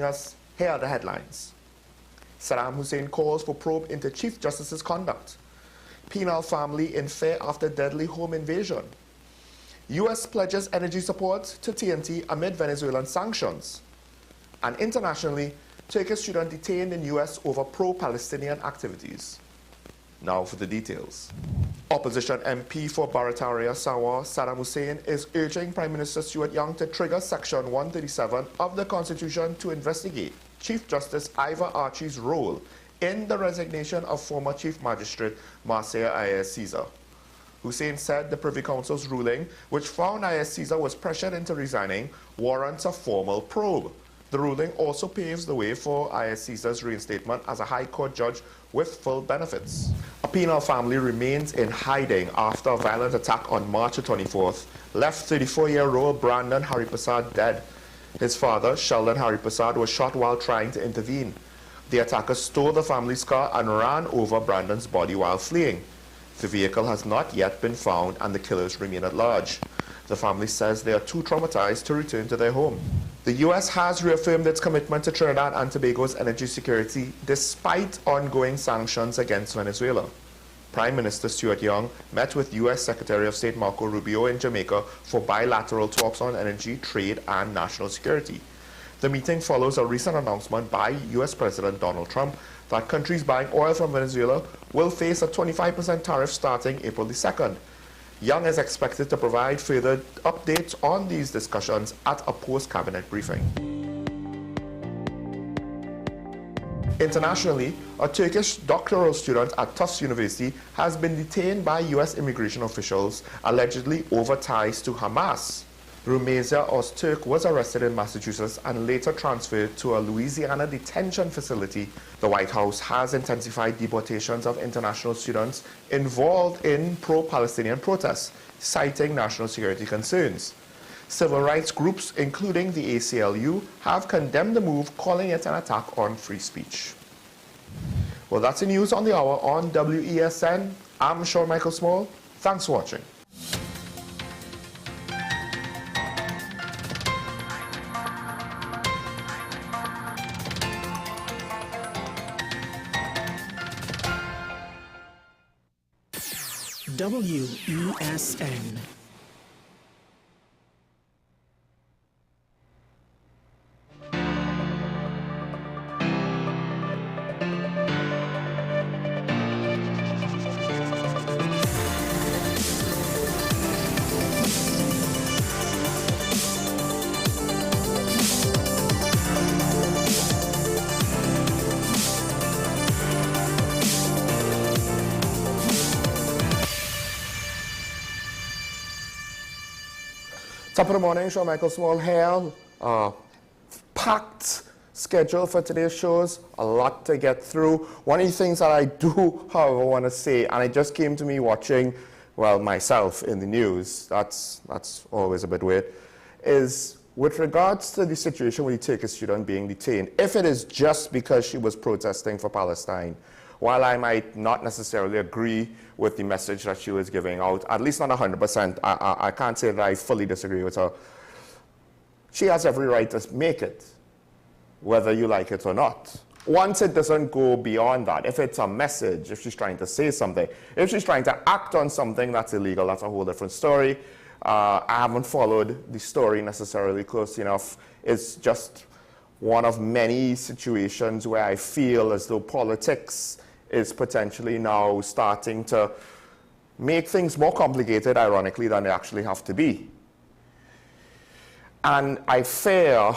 us, here are the headlines. Saddam Hussein calls for probe into Chief Justice's conduct. Penal family in fear after deadly home invasion. U.S. pledges energy support to TNT amid Venezuelan sanctions. And internationally, Turkish student detained in U.S. over pro-Palestinian activities. Now for the details. Opposition MP for Barataria Sawa, Saddam Hussein, is urging Prime Minister Stuart Young to trigger Section 137 of the Constitution to investigate Chief Justice Ivor Archie's role in the resignation of former Chief Magistrate Marcia Ayes Caesar. Hussein said the Privy Council's ruling, which found Ayes Caesar was pressured into resigning, warrants a formal probe. The ruling also paves the way for Ayes Caesar's reinstatement as a High Court judge with full benefits. A penal family remains in hiding after a violent attack on March 24th left 34-year-old Brandon Hariprasad dead. His father, Sheldon Hariprasad, was shot while trying to intervene. The attacker stole the family's car and ran over Brandon's body while fleeing. The vehicle has not yet been found and the killers remain at large. The family says they are too traumatized to return to their home. The U.S. has reaffirmed its commitment to Trinidad and Tobago's energy security despite ongoing sanctions against Venezuela. Prime Minister Stuart Young met with U.S. Secretary of State Marco Rubio in Jamaica for bilateral talks on energy, trade, and national security. The meeting follows a recent announcement by U.S. President Donald Trump that countries buying oil from Venezuela will face a 25% tariff starting April the 2nd. Young is expected to provide further updates on these discussions at a post-cabinet briefing. Internationally, a Turkish doctoral student at Tufts University has been detained by U.S. immigration officials allegedly over ties to Hamas. Rumeysa Öztürk was arrested in Massachusetts and later transferred to a Louisiana detention facility. The White House has intensified deportations of international students involved in pro-Palestinian protests, citing national security concerns. Civil rights groups, including the ACLU, have condemned the move, calling it an attack on free speech. Well, that's the news on the hour on WESN. I'm Sean Michael Small. Thanks for watching. WESN. Top of the morning, Sean Michael Small here. Packed schedule for today's shows, a lot to get through. One of the things that I do, however, want to say, and it just came to me watching, well, myself in the news, that's always a bit weird, is with regards to the situation with the Turkish student being detained, if it is just because she was protesting for Palestine, while I might not necessarily agree with the message that she was giving out, at least not 100%, I can't say that I fully disagree with her. She has every right to make it, whether you like it or not. Once it doesn't go beyond that, if it's a message, if she's trying to say something, if she's trying to act on something that's illegal, that's a whole different story. I haven't followed the story necessarily close enough. It's just one of many situations where I feel as though politics is potentially now starting to make things more complicated, ironically, than they actually have to be. And I fear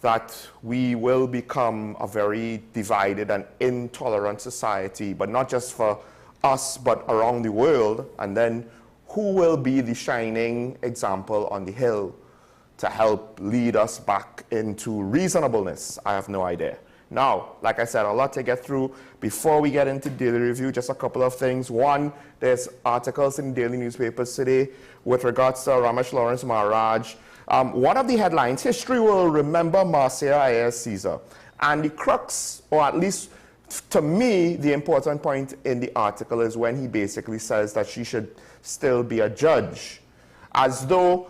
that we will become a very divided and intolerant society, but not just for us, but around the world. And then who will be the shining example on the hill to help lead us back into reasonableness? I have no idea. Now, like I said, a lot to get through. Before we get into daily review, just a couple of things. One, there's articles in daily newspapers today with regards to Ramesh Lawrence Maharaj. One of the headlines, history will remember Marcia Ayes Caesar. And the crux, or at least to me, the important point in the article is when he basically says that she should still be a judge. As though,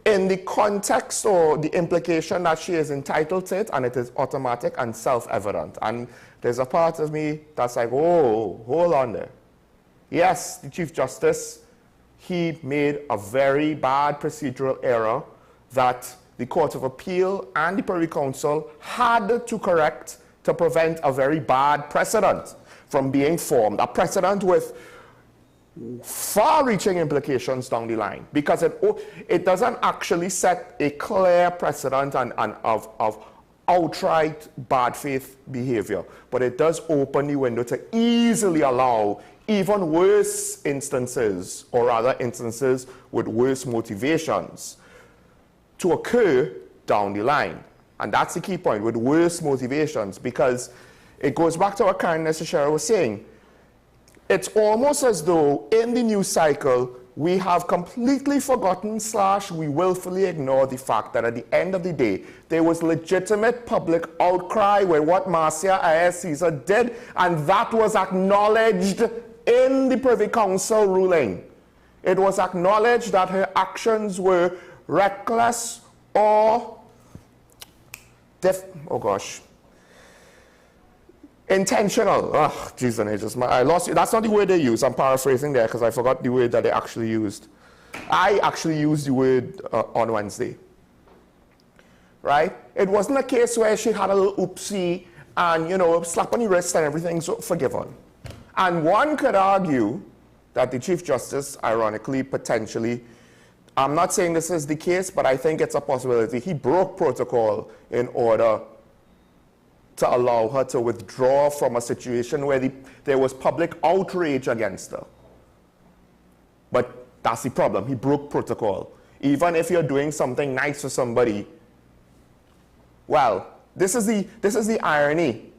in the context or the implication that she is entitled to it, and it is automatic and self-evident. And there's a part of me that's like, oh, hold on there. Yes, the Chief Justice, he made a very bad procedural error that the Court of Appeal and the Privy Council had to correct to prevent a very bad precedent from being formed, a precedent with far-reaching implications down the line, because it doesn't actually set a clear precedent of outright bad faith behavior, but it does open the window to easily allow even worse instances, or rather instances with worse motivations, to occur down the line. And that's the key point, with worse motivations, because it goes back to what Karen Necessary was saying. It's almost as though in the news cycle, we have completely forgotten / we willfully ignore the fact that at the end of the day, there was legitimate public outcry with what Marcia I.S. Caesar did, and that was acknowledged in the Privy Council ruling. It was acknowledged that her actions were reckless or intentional. Oh, jeez, and I lost you. That's not the word they use. I'm paraphrasing there because I forgot the word that they actually used. I actually used the word on Wednesday. Right? It wasn't a case where she had a little oopsie and, you know, slap on the wrist and everything's forgiven. And one could argue that the Chief Justice, ironically, potentially, I'm not saying this is the case, but I think it's a possibility. He broke protocol in order to allow her to withdraw from a situation where there was public outrage against her. But that's the problem. He broke protocol. Even if you're doing something nice for somebody, well, this is the irony.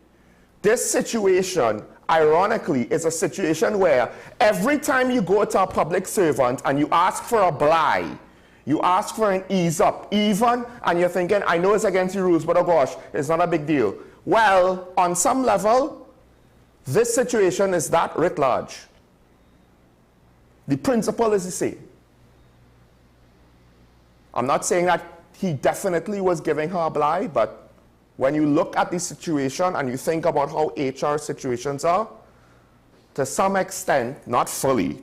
This situation, ironically, is a situation where every time you go to a public servant and you ask for a bly, you ask for an ease up, even, and you're thinking, I know it's against the rules, but oh gosh, it's not a big deal. Well, on some level, this situation is that writ large. The principle is the same. I'm not saying that he definitely was giving her a bly, but when you look at the situation and you think about how HR situations are, to some extent, not fully,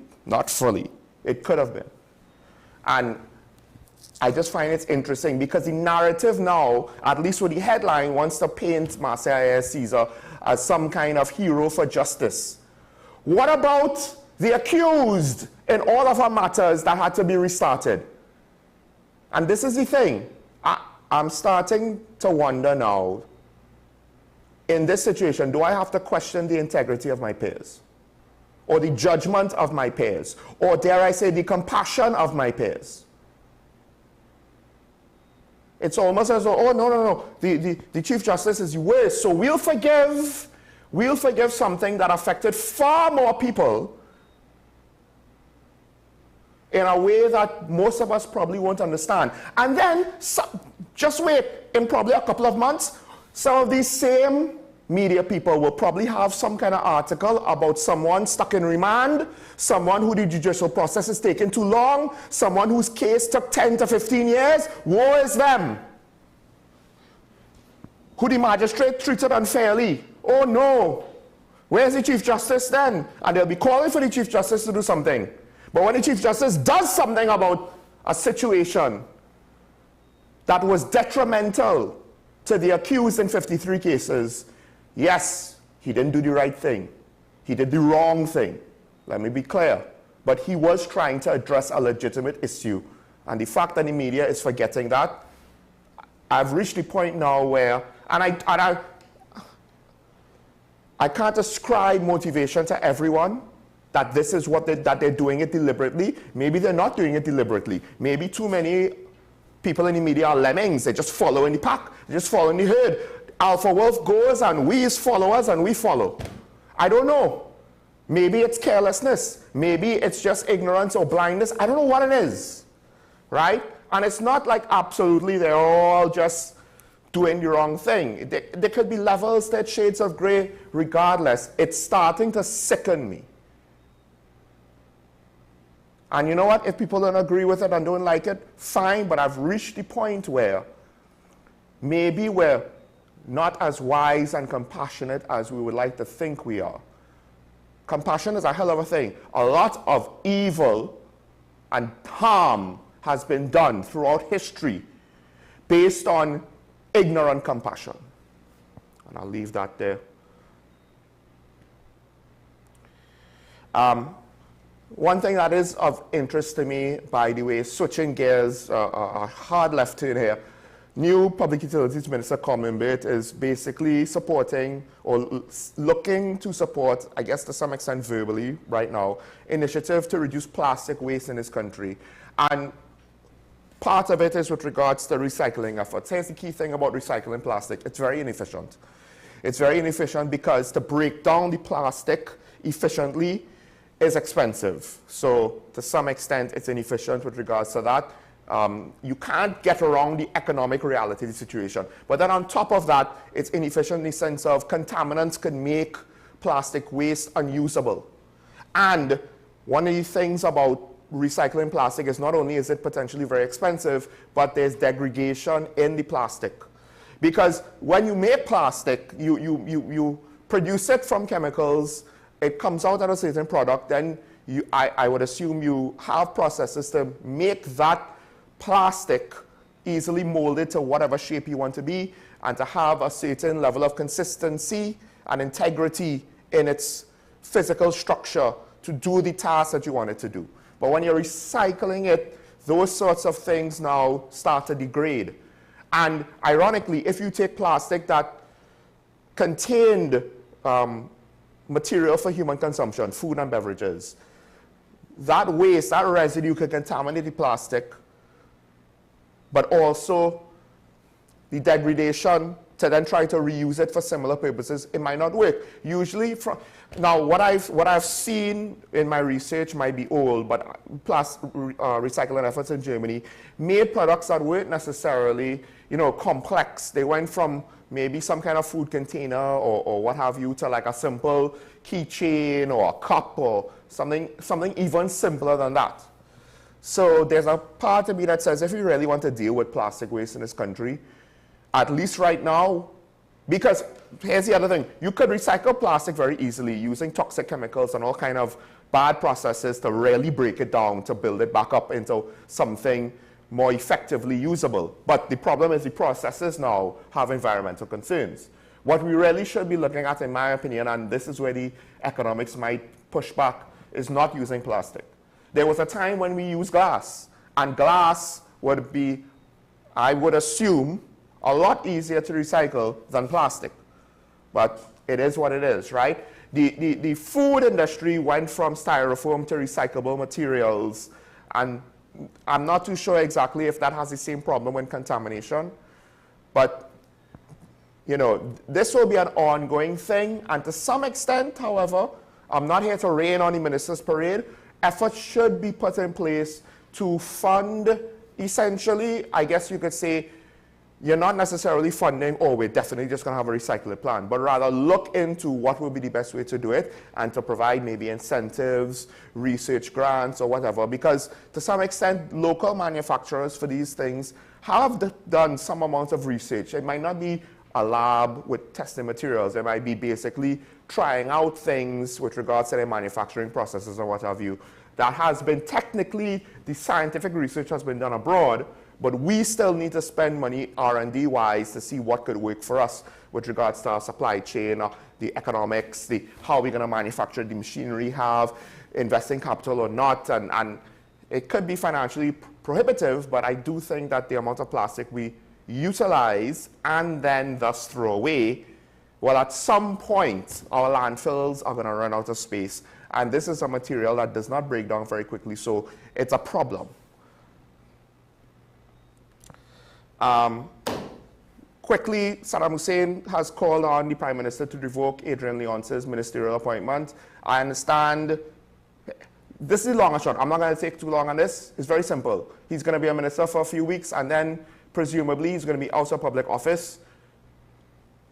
it could have been. And I just find it interesting because the narrative now, at least with the headline, wants to paint Marcia I.S. Caesar as some kind of hero for justice. What about the accused in all of our matters that had to be restarted? And this is the thing. I'm starting to wonder now, in this situation, do I have to question the integrity of my peers? Or the judgment of my peers? Or dare I say, the compassion of my peers? It's almost as though, oh, no, the Chief Justice is worse, so we'll forgive something that affected far more people in a way that most of us probably won't understand. And then, just wait, in probably a couple of months, some of these same media people will probably have some kind of article about someone stuck in remand, someone who the judicial process is taking too long, someone whose case took 10 to 15 years. Woe is them. Who the magistrate treated unfairly. Oh no. Where's the Chief Justice then? And they'll be calling for the Chief Justice to do something. But when the Chief Justice does something about a situation that was detrimental to the accused in 53 cases, yes, he didn't do the right thing. He did the wrong thing. Let me be clear. But he was trying to address a legitimate issue. And the fact that the media is forgetting that, I've reached the point now where, and I can't ascribe motivation to everyone that this is what that they're doing it deliberately. Maybe they're not doing it deliberately. Maybe too many people in the media are lemmings. They just follow in the pack. They just follow in the herd. Alpha Wolf goes and we as followers and we follow. I don't know. Maybe it's carelessness. Maybe it's just ignorance or blindness. I don't know what it is, right? And it's not like absolutely they're all just doing the wrong thing. There could be levels, that shades of gray, regardless. It's starting to sicken me. And you know what? If people don't agree with it and don't like it, fine, but I've reached the point where maybe we're not as wise and compassionate as we would like to think we are. Compassion is a hell of a thing. A lot of evil and harm has been done throughout history based on ignorant compassion. And I'll leave that there. One thing that is of interest to me, by the way, switching gears, a hard left turn here, new Public Utilities Minister Colin Burt is basically supporting or looking to support, I guess to some extent verbally right now, initiative to reduce plastic waste in this country. And part of it is with regards to recycling efforts. Here's the key thing about recycling plastic. It's very inefficient. It's very inefficient because to break down the plastic efficiently is expensive. So to some extent, it's inefficient with regards to that. You can't get around the economic reality of the situation. But then on top of that, it's inefficient in the sense of contaminants can make plastic waste unusable. And one of the things about recycling plastic is not only is it potentially very expensive, but there's degradation in the plastic. Because when you make plastic, you produce it from chemicals, it comes out as a certain product, then I would assume you have processes to make that plastic easily molded to whatever shape you want to be and to have a certain level of consistency and integrity in its physical structure to do the task that you want it to do. But when you're recycling it, those sorts of things now start to degrade. And ironically, if you take plastic that contained material for human consumption, food and beverages, that waste, that residue could contaminate the plastic, but also the degradation to then try to reuse it for similar purposes, it might not work. Usually, now what I've seen in my research might be old, but recycling efforts in Germany made products that weren't necessarily, complex. They went from maybe some kind of food container or what have you to like a simple keychain or a cup or something even simpler than that. So there's a part of me that says if we really want to deal with plastic waste in this country, at least right now, because here's the other thing, you could recycle plastic very easily using toxic chemicals and all kind of bad processes to really break it down to build it back up into something more effectively usable. But the problem is the processes now have environmental concerns. What we really should be looking at, in my opinion, and this is where the economics might push back, is not using plastic. There was a time when we used glass, and glass would be, I would assume, a lot easier to recycle than plastic. But it is what it is, right? The food industry went from styrofoam to recyclable materials, and I'm not too sure exactly if that has the same problem with contamination, but this will be an ongoing thing, and to some extent, however, I'm not here to rain on the minister's parade. Efforts should be put in place to fund, essentially, I guess you could say, you're not necessarily funding, we're definitely just going to have a recycling plan, but rather look into what would be the best way to do it and to provide maybe incentives, research grants, or whatever. Because to some extent, local manufacturers for these things have done some amount of research. It might not be a lab with testing materials. It might be basically trying out things with regards to their manufacturing processes or what have you. That has been technically, the scientific research has been done abroad, but we still need to spend money R&D wise to see what could work for us with regards to our supply chain, the economics, how we're going to manufacture the machinery have, investing capital or not, and it could be financially prohibitive, but I do think that the amount of plastic we utilize and then thus throw away, well, at some point our landfills are going to run out of space, and this is a material that does not break down very quickly, so it's a problem. Quickly, Saddam Hussein has called on the Prime Minister to revoke Adrian Leonce's ministerial appointment. I understand, this is long and short. I'm not going to take too long on this. It's very simple. He's going to be a minister for a few weeks, and then presumably he's going to be out of public office.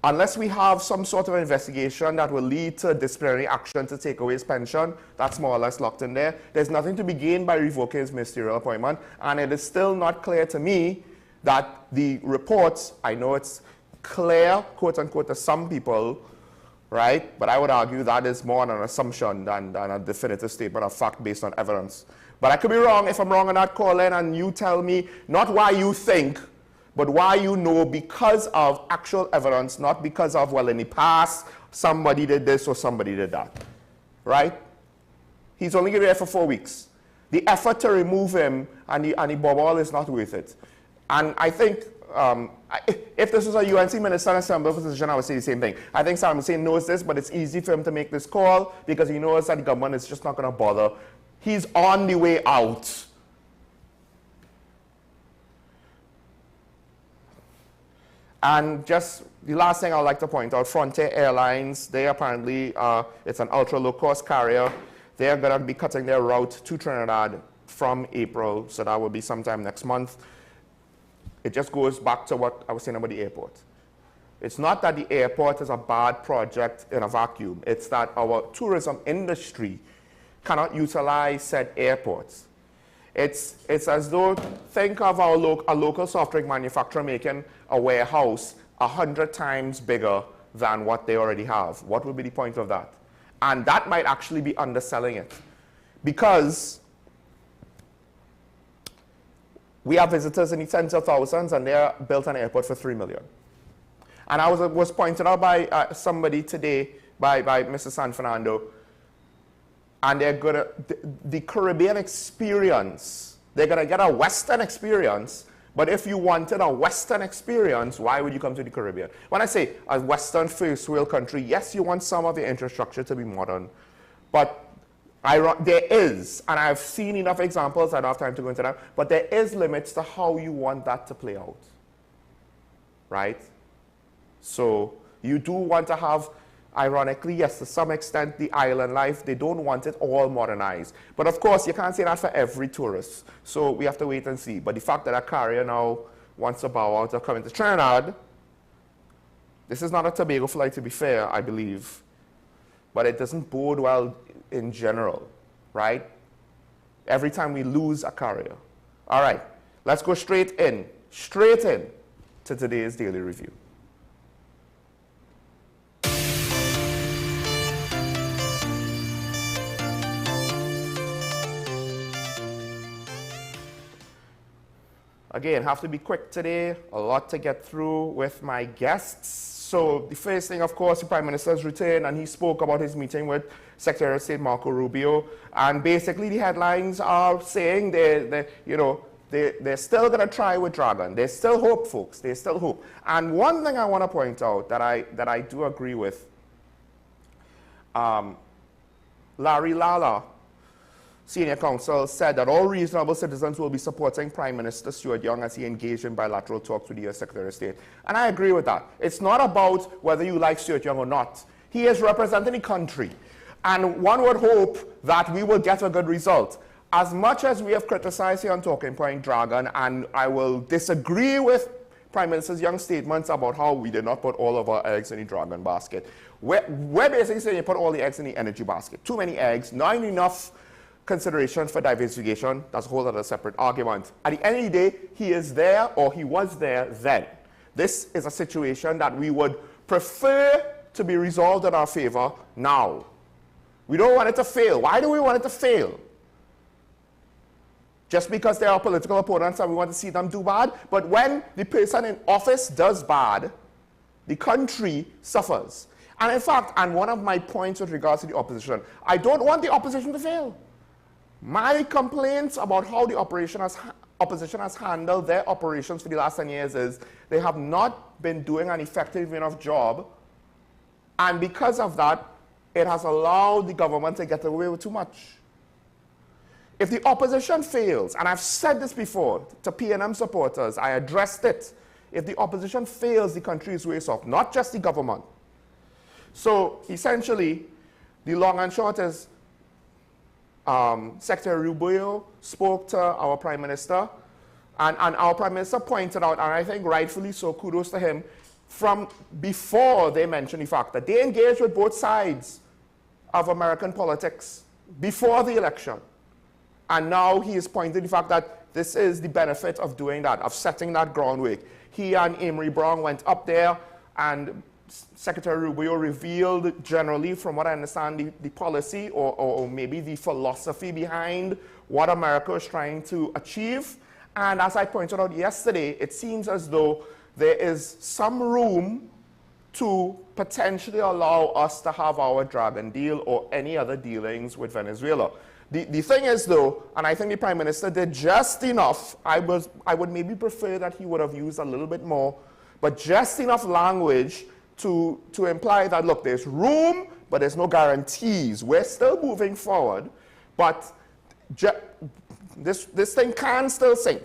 unless we have some sort of investigation that will lead to disciplinary action to take away his pension, that's more or less locked in there. There's nothing to be gained by revoking his ministerial appointment, and it is still not clear to me that the reports, I know it's clear, quote unquote, to some people, right? But I would argue that is more an assumption than a definitive statement of fact based on evidence. But I could be wrong. If I'm wrong on that, call in and you tell me not why you think, but why you know because of actual evidence, not because of, well, in the past, somebody did this or somebody did that, right? He's only going to be there for 4 weeks. The effort to remove him and the Bmobile is not worth it. And I think if this was a UNC minister and assembly position, I would say the same thing. I think Saddam Hussein knows this, but it's easy for him to make this call because he knows that the government is just not going to bother. He's on the way out. And just the last thing I'd like to point out, Frontier Airlines, they apparently, it's an ultra low-cost carrier. They're going to be cutting their route to Trinidad from April, so that will be sometime next month. It just goes back to what I was saying about the airport. It's not that the airport is a bad project in a vacuum. It's that our tourism industry cannot utilize said airports. It's as though, think of a local soft drink manufacturer making a warehouse 100 times bigger than what they already have. What would be the point of that? And that might actually be underselling it. Because we have visitors in the tens of thousands and they built an airport for 3 million. And I was pointed out by somebody today, by Mr. San Fernando, and they're going to, the Caribbean experience, they're going to get a Western experience, but if you wanted a Western experience, why would you come to the Caribbean? When I say a Western first world country, yes, you want some of the infrastructure to be modern, but there is, and I've seen enough examples, I don't have time to go into that, but there is limits to how you want that to play out, right? So you do want to have, ironically, yes, to some extent, the island life, they don't want it all modernized. But of course, you can't say that for every tourist. So we have to wait and see. But the fact that a carrier now wants to bow out of coming to Trinidad, this is not a Tobago flight, to be fair, I believe. But it doesn't bode well in general, right? Every time we lose a carrier. All right, let's go straight in to today's Daily Review. Again, have to be quick today, a lot to get through with my guests. So the first thing, of course, the Prime Minister's returned and he spoke about his meeting with Secretary of State Marco Rubio. And basically the headlines are saying they're still going to try with Dragon. There's still hope, folks. There's still hope. And one thing I want to point out that I do agree with, Larry Lala, Senior Counsel, said that all reasonable citizens will be supporting Prime Minister Stuart Young as he engaged in bilateral talks with the U.S. Secretary of State. And I agree with that. It's not about whether you like Stuart Young or not. He is representing the country. And one would hope that we will get a good result. As much as we have criticized here on Talking Point Dragon, and I will disagree with Prime Minister Young's statements about how we did not put all of our eggs in the Dragon basket. We're basically saying you put all the eggs in the energy basket. Too many eggs, not enough consideration for diversification. That's a whole other separate argument. At the end of the day, he is there or he was there then. This is a situation that we would prefer to be resolved in our favor now. We don't want it to fail. Why do we want it to fail? Just because they are political opponents and we want to see them do bad? But when the person in office does bad, the country suffers. And in fact, and one of my points with regards to the opposition, I don't want the opposition to fail. My complaints about how the opposition has handled their operations for the last 10 years is they have not been doing an effective enough job, and because of that, it has allowed the government to get away with too much. If the opposition fails, and I've said this before to PNM supporters, I addressed it, if the opposition fails, the country is worse off, not just the government. So essentially, the long and short is, Secretary Rubio spoke to our Prime Minister, and our Prime Minister pointed out, and I think rightfully so, kudos to him, from before they mentioned the fact that they engaged with both sides of American politics before the election. And now he is pointing to the fact that this is the benefit of doing that, of setting that groundwork. He and Amory Brown went up there, and Secretary Rubio revealed generally, from what I understand, the policy or maybe the philosophy behind what America is trying to achieve. And as I pointed out yesterday, it seems as though there is some room to potentially allow us to have our Dragon deal or any other dealings with Venezuela. The thing is, though, and I think the Prime Minister did just enough, I would maybe prefer that he would have used a little bit more, but just enough language to imply that, look, there's room, but there's no guarantees. We're still moving forward, but this thing can still sink.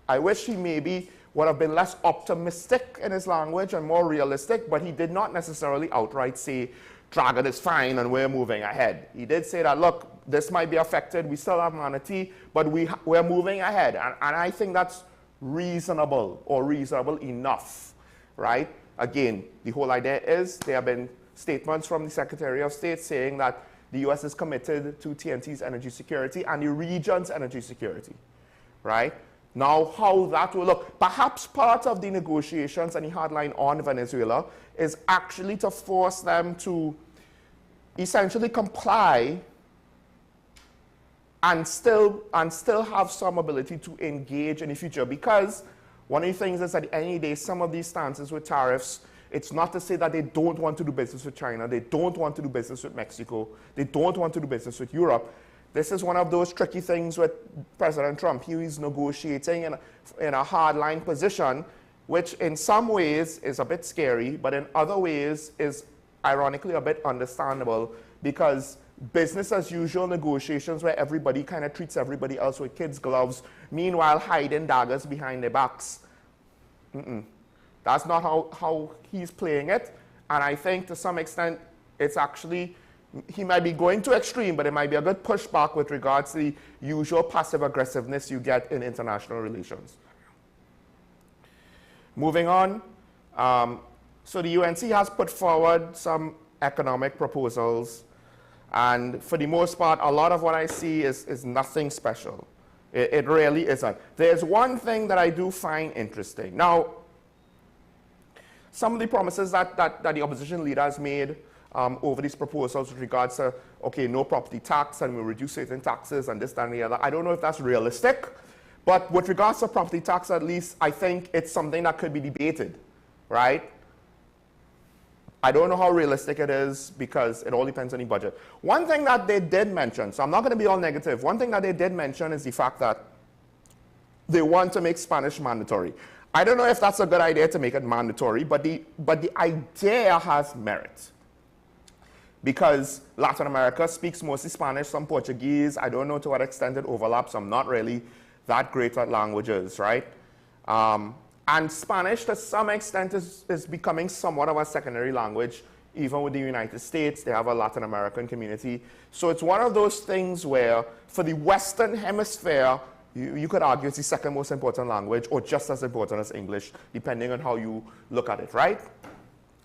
I wish he maybe would have been less optimistic in his language and more realistic, but he did not necessarily outright say, Dragon is fine and we're moving ahead. He did say that, look, this might be affected, we still have manatee, but we're moving ahead. And I think that's reasonable or reasonable enough, right? Again, the whole idea is there have been statements from the Secretary of State saying that the U.S. is committed to TNT's energy security and the region's energy security, right? Now, how that will look, perhaps part of the negotiations and the hardline on Venezuela is actually to force them to essentially comply and still have some ability to engage in the future. Because one of the things is, at the end of the day, some of these stances with tariffs, it's not to say that they don't want to do business with China, they don't want to do business with Mexico, they don't want to do business with Europe. This is one of those tricky things with President Trump. He is negotiating in a hardline position, which in some ways is a bit scary, but in other ways is ironically a bit understandable, because business as usual negotiations where everybody kind of treats everybody else with kids' gloves, meanwhile hiding daggers behind their backs. That's not how he's playing it. And I think to some extent it's actually, he might be going to extreme, but it might be a good pushback with regards to the usual passive aggressiveness you get in international relations. Moving on, so the UNC has put forward some economic proposals, and for the most part, a lot of what I see is nothing special. It really isn't. There's one thing that I do find interesting. Now, some of the promises that the opposition leader has made over these proposals with regards to, okay, no property tax and we'll reduce certain taxes and this, that, and the other. I don't know if that's realistic, but with regards to property tax, at least, I think it's something that could be debated, right? I don't know how realistic it is because it all depends on the budget. One thing that they did mention, so I'm not going to be all negative, one thing that they did mention is the fact that they want to make Spanish mandatory. I don't know if that's a good idea to make it mandatory, but the idea has merit. Because Latin America speaks mostly Spanish, some Portuguese. I don't know to what extent it overlaps. I'm not really that great at languages, right? And Spanish, to some extent, is becoming somewhat of a secondary language. Even with the United States, they have a Latin American community. So it's one of those things where, for the Western Hemisphere, you could argue it's the second most important language, or just as important as English, depending on how you look at it, right?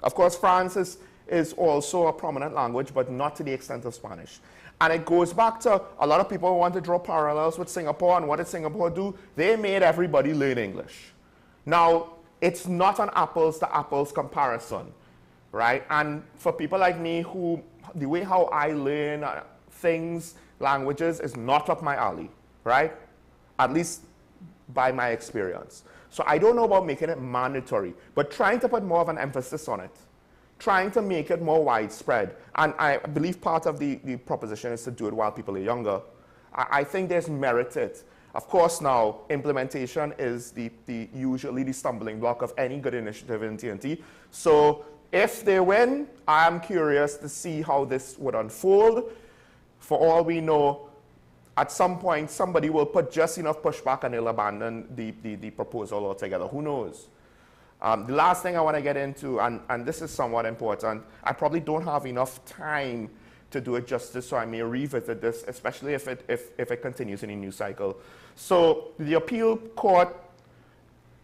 Of course, France is also a prominent language, but not to the extent of Spanish. And it goes back to a lot of people who want to draw parallels with Singapore, and what did Singapore do? They made everybody learn English. Now, it's not an apples to apples comparison, right? And for people like me who, the way how I learn things, languages, is not up my alley, right? At least by my experience. So I don't know about making it mandatory, but trying to put more of an emphasis on it. Trying to make it more widespread. And I believe part of the proposition is to do it while people are younger. I think there's merit to it. Of course, now, implementation is usually the stumbling block of any good initiative in TNT. So if they win, I'm curious to see how this would unfold. For all we know, at some point, somebody will put just enough pushback and they'll abandon the proposal altogether. Who knows? The last thing I want to get into, and this is somewhat important, I probably don't have enough time to do it justice, so I may revisit this, especially if it continues in a new cycle. So the appeal court,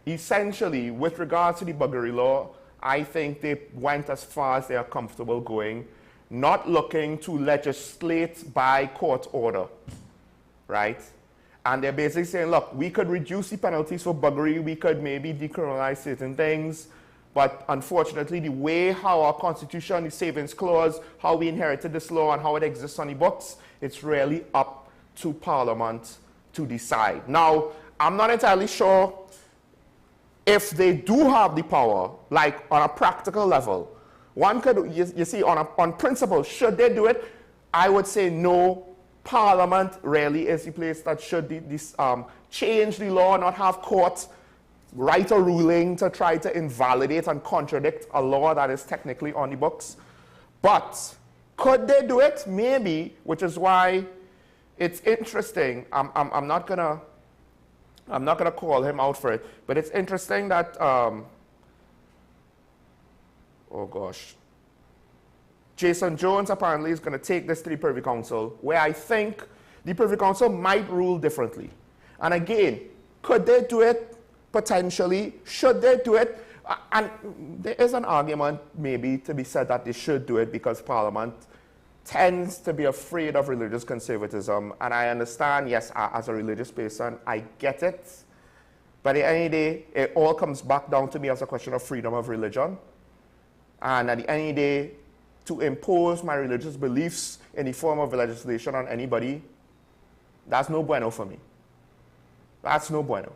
essentially, with regards to the buggery law, I think they went as far as they are comfortable going, not looking to legislate by court order, right? And they're basically saying, look, we could reduce the penalties for buggery, we could maybe decriminalize certain things, but unfortunately, the way how our Constitution, the Savings Clause, how we inherited this law and how it exists on the books, it's really up to Parliament to decide. Now, I'm not entirely sure if they do have the power, like on a practical level. One could, you see, on principle, should they do it? I would say no. Parliament really is the place that should change the law, not have courts write a ruling to try to invalidate and contradict a law that is technically on the books. But could they do it? Maybe, which is why it's interesting. I'm not gonna call him out for it, but it's interesting that oh gosh, Jason Jones apparently is going to take this to the Privy Council, where I think the Privy Council might rule differently. And again, could they do it? Potentially. Should they do it? And there is an argument maybe to be said that they should do it because Parliament tends to be afraid of religious conservatism. And I understand, yes, as a religious person, I get it. But at the end of the day, it all comes back down to me as a question of freedom of religion. And at the end of the day, to impose my religious beliefs in the form of legislation on anybody, that's no bueno for me. That's no bueno,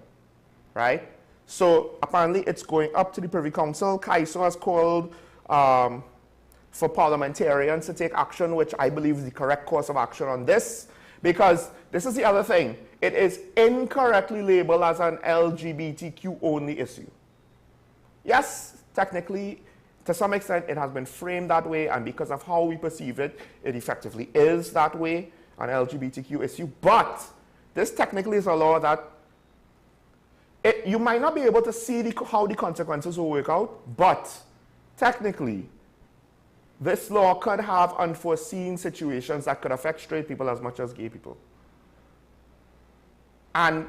right? So apparently it's going up to the Privy Council. CAISO has called for parliamentarians to take action, which I believe is the correct course of action on this, because this is the other thing. It is incorrectly labeled as an LGBTQ only issue. Yes, technically, to some extent, it has been framed that way, and because of how we perceive it, it effectively is that way, an LGBTQ issue. But this technically is a law that you might not be able to see how the consequences will work out, but technically, this law could have unforeseen situations that could affect straight people as much as gay people. And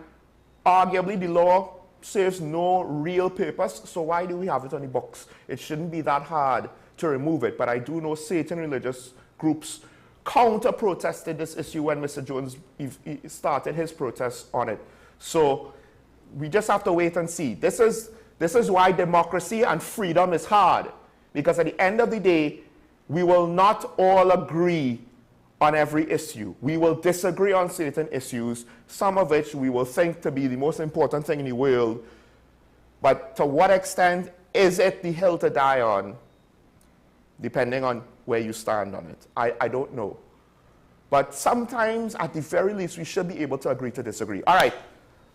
arguably, the law serves no real purpose, so why do we have it on the books? It shouldn't be that hard to remove it, but I do know certain religious groups counter-protested this issue when Mr. Jones started his protest on it. So we just have to wait and see. This is why democracy and freedom is hard, because at the end of the day, we will not all agree on every issue. We will disagree on certain issues, some of which we will think to be the most important thing in the world. But to what extent is it the hill to die on, depending on where you stand on it? I don't know. But sometimes, at the very least, we should be able to agree to disagree. All right,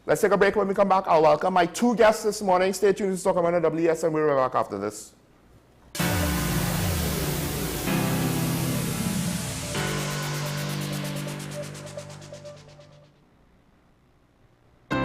let's take a break. When we come back, I'll welcome my two guests this morning. Stay tuned to talk about WS, and we'll be back after this.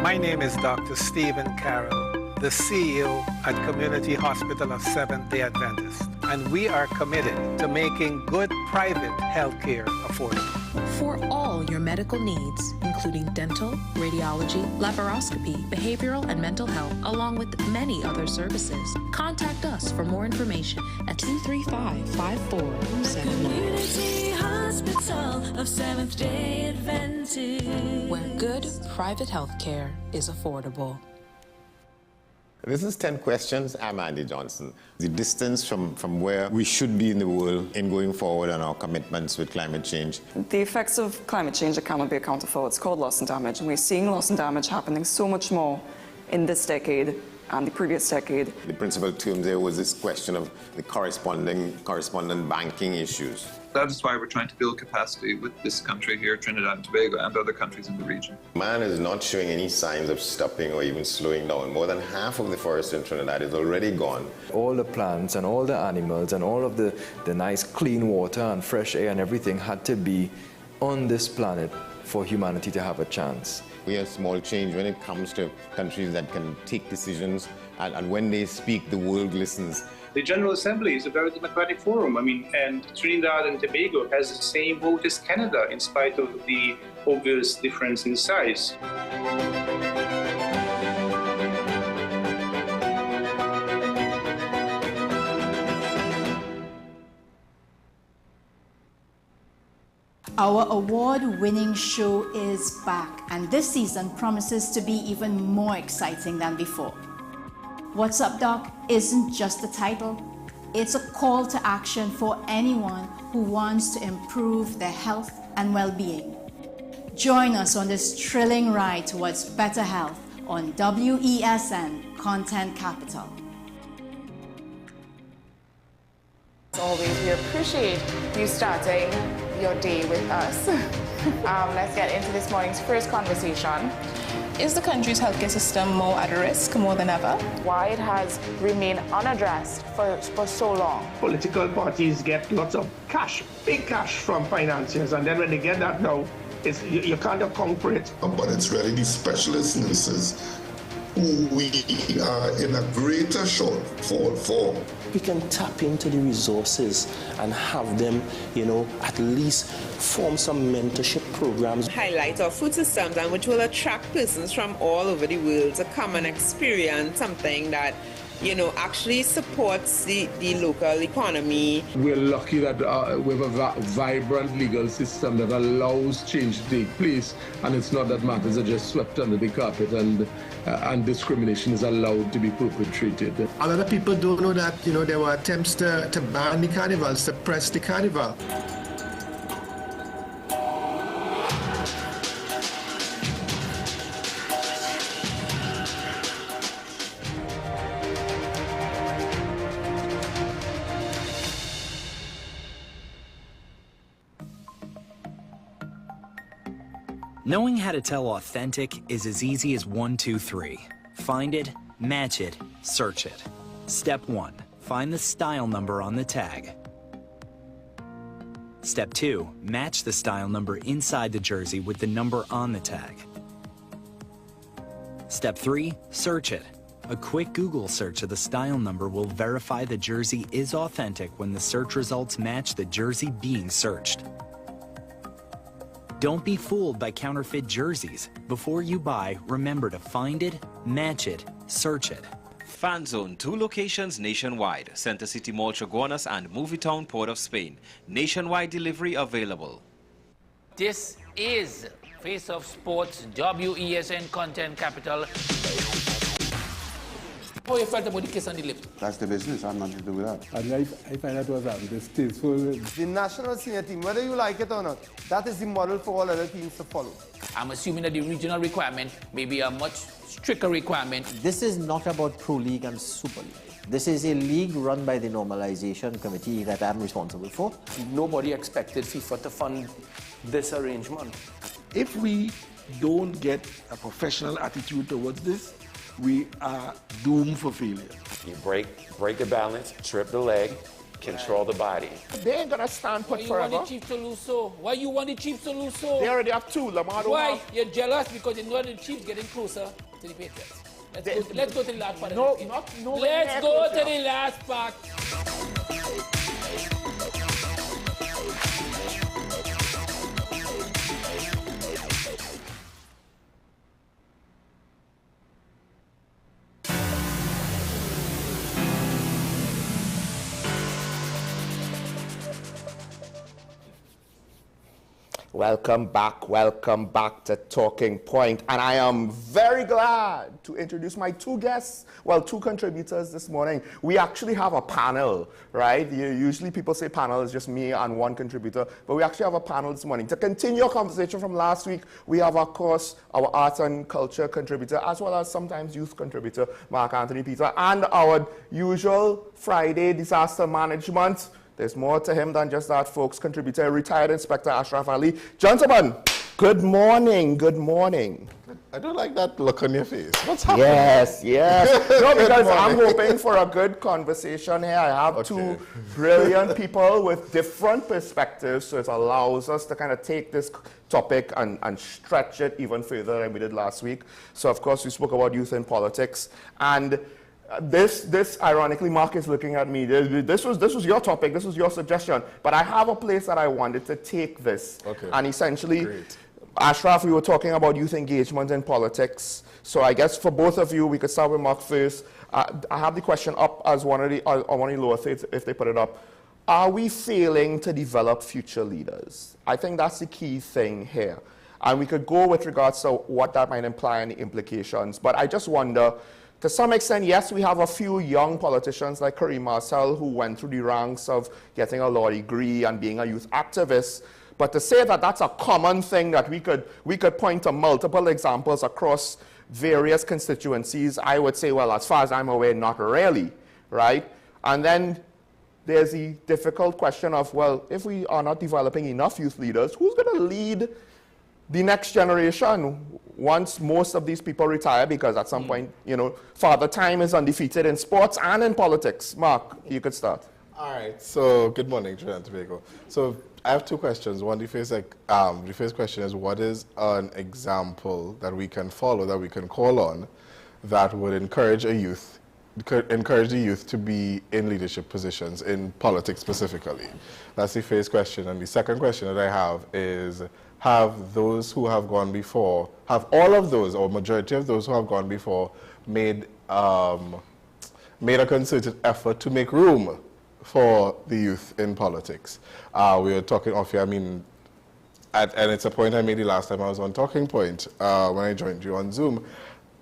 My name is Dr. Stephen Carroll, the CEO at Community Hospital of Seventh-day Adventist, and we are committed to making good private health care affordable. For all your medical needs, including dental, radiology, laparoscopy, behavioral and mental health, along with many other services, contact us for more information at 235-5479. Community Hospital of Seventh-day Adventist, where good private health care is affordable. This is 10 Questions. I'm Andy Johnson. The distance from where we should be in the world in going forward on our commitments with climate change. The effects of climate change that cannot be accounted for. It's called loss and damage, and we're seeing loss and damage happening so much more in this decade and the previous decade. The principal term there was this question of the correspondent banking issues. That is why we're trying to build capacity with this country here, Trinidad and Tobago, and other countries in the region. Man is not showing any signs of stopping or even slowing down. More than half of the forest in Trinidad is already gone. All the plants and all the animals and all of the nice clean water and fresh air and everything had to be on this planet for humanity to have a chance. We have small change when it comes to countries that can take decisions, and when they speak, the world listens. The General Assembly is a very democratic forum. And Trinidad and Tobago has the same vote as Canada, in spite of the obvious difference in size. Our award-winning show is back, and this season promises to be even more exciting than before. What's Up, Doc isn't just a title. It's a call to action for anyone who wants to improve their health and well-being. Join us on this thrilling ride towards better health on WESN Content Capital. As always, we appreciate you starting your day with us. Let's get into this morning's first conversation. Is the country's healthcare system more at risk more than ever? Why it has remained unaddressed for so long? Political parties get lots of cash, big cash from financiers, and then when they get that now, you can't account for it. But it's really the specialist nurses who we are in a greater shortfall for. We can tap into the resources and have them, at least form some mentorship programs. Highlight our food systems, and which will attract persons from all over the world to come and experience something that actually supports the local economy. We're lucky that we have a vibrant legal system that allows change to take place, and it's not that matters are just swept under the carpet and discrimination is allowed to be perpetrated. A lot of people don't know that there were attempts to ban the carnival, suppress the carnival. Knowing how to tell authentic is as easy as 1, 2, 3. Find it, match it, search it. Step 1, find the style number on the tag. Step 2, match the style number inside the jersey with the number on the tag. Step 3, search it. A quick Google search of the style number will verify the jersey is authentic when the search results match the jersey being searched. Don't be fooled by counterfeit jerseys. Before you buy, remember to find it, match it, search it. Fan Zone, 2 locations nationwide. Center City Mall, Chaguanas and Movietown, Port of Spain. Nationwide delivery available. This is Face of Sports, WESN Content Capital. How you felt about the kiss on the lip? That's the business. I'm not to do with that. I find that was distasteful. The national senior team, whether you like it or not, that is the model for all other teams to follow. I'm assuming that the regional requirement may be a much stricter requirement. This is not about Pro League and Super League. This is a league run by the Normalization Committee that I'm responsible for. Nobody expected FIFA to fund this arrangement. If we don't get a professional attitude towards this, we are doomed for failure. You break the balance, trip the leg, control the body. They ain't gonna stand put forever. Why you want the Chiefs to lose so? Why you want the Chiefs to lose so? They already have 2. Lamar don't Why? have. You're jealous because you know the Chiefs getting closer to the Patriots. Let's go to the last part. No, of the no. Let's go to the last part. Welcome back to Talking Point. And I am very glad to introduce my 2 guests, 2 contributors this morning. We actually have a panel, right? Usually people say panel is just me and 1 contributor, but we actually have a panel this morning. To continue our conversation from last week, we have, of course, our arts and culture contributor, as well as sometimes youth contributor, Mark Anthony Peter, and our usual Friday disaster management. There's more to him than just that, folks. Contributor, retired Inspector Ashraf Ali. Gentlemen, good morning. Good morning. I don't like that look on your face. What's happening? Yes. No, because I'm hoping for a good conversation here. I have 2 brilliant people with different perspectives, so it allows us to kind of take this topic and stretch it even further than we did last week. So, of course, we spoke about youth in politics. And this ironically, Mark is looking at me. This was your topic. This was your suggestion. But I have a place that I wanted to take this. Okay. And essentially, Great. Ashraf, we were talking about youth engagement in politics. So I guess for both of you, we could start with Mark first. I have the question up as one of the lower things if they put it up. are we failing to develop future leaders? I think that's the key thing here. And we could go with regards to what that might imply and the implications. But I just wonder, to some extent, yes, we have a few young politicians like Kareem Marcel who went through the ranks of getting a law degree and being a youth activist. But to say that that's a common thing, that we could point to multiple examples across various constituencies, I would say, well, as far as I'm aware, not really, right? And then there's the difficult question of, well, if we are not developing enough youth leaders, who's going to lead the next generation once most of these people retire? Because at some point, you know, Father Time is undefeated in sports and in politics. Mark, you could start. All right, so good morning, Trinidad and Tobago. So I have two questions. One, the first question is, what is an example that we can follow, that we can call on, that would encourage the youth to be in leadership positions, in politics specifically? That's the first question. And the second question that I have is, have those who have gone before, have all of those, or majority of those who have gone before, made a concerted effort to make room for the youth in politics? We were talking off here, I mean, and it's a point I made the last time I was on Talking Point, when I joined you on Zoom.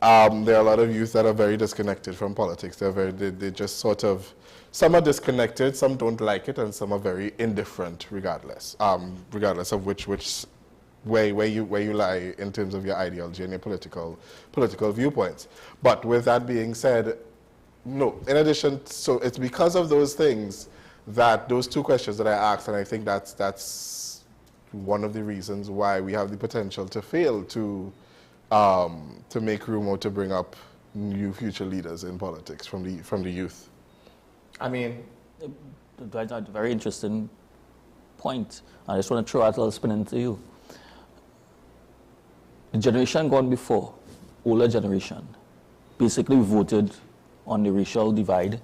There are a lot of youth that are very disconnected from politics. They just sort of, some are disconnected, some don't like it, and some are very indifferent regardless, regardless of which where you lie in terms of your ideology and your political viewpoints. But with that being said, no, in addition, so it's because of those things, that those two questions that I asked, and I think that's one of the reasons why we have the potential to fail to make room or to bring up new future leaders in politics from the youth. I mean, that's a very interesting point. I just want to throw out a little spin into you. The generation gone before, older generation, basically voted on the racial divide,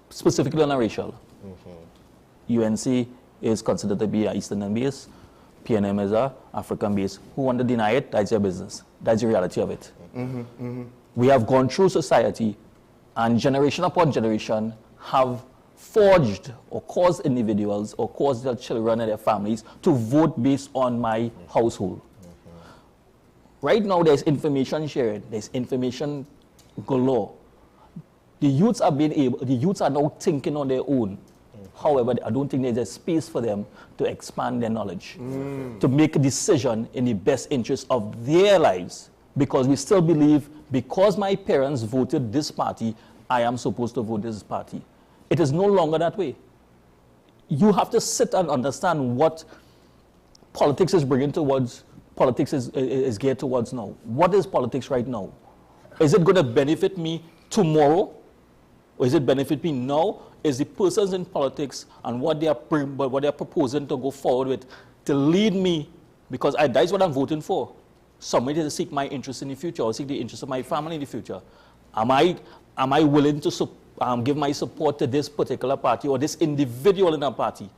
specifically on a racial. UNC is considered to be an Eastern base, PNM is a African base. Who want to deny it? That's your business. That's the reality of it. We have gone through society, and generation upon generation have forged or caused individuals or caused their children and their families to vote based on my household. Right now, there's information sharing, there's information galore. The youths are now thinking on their own. However, I don't think there's a space for them to expand their knowledge, to make a decision in the best interest of their lives. Because we still believe, because my parents voted this party, I am supposed to vote this party. It is no longer that way. You have to sit and understand what politics is bringing towards, politics is geared towards now. What is politics right now? Is it going to benefit me tomorrow? Or is it benefit me now? Is the persons in politics and what they are proposing to go forward with to lead me, because that's what I'm voting for. Somebody to seek my interest in the future, or seek the interest of my family in the future. Am I willing to give my support to this particular party or this individual in a party?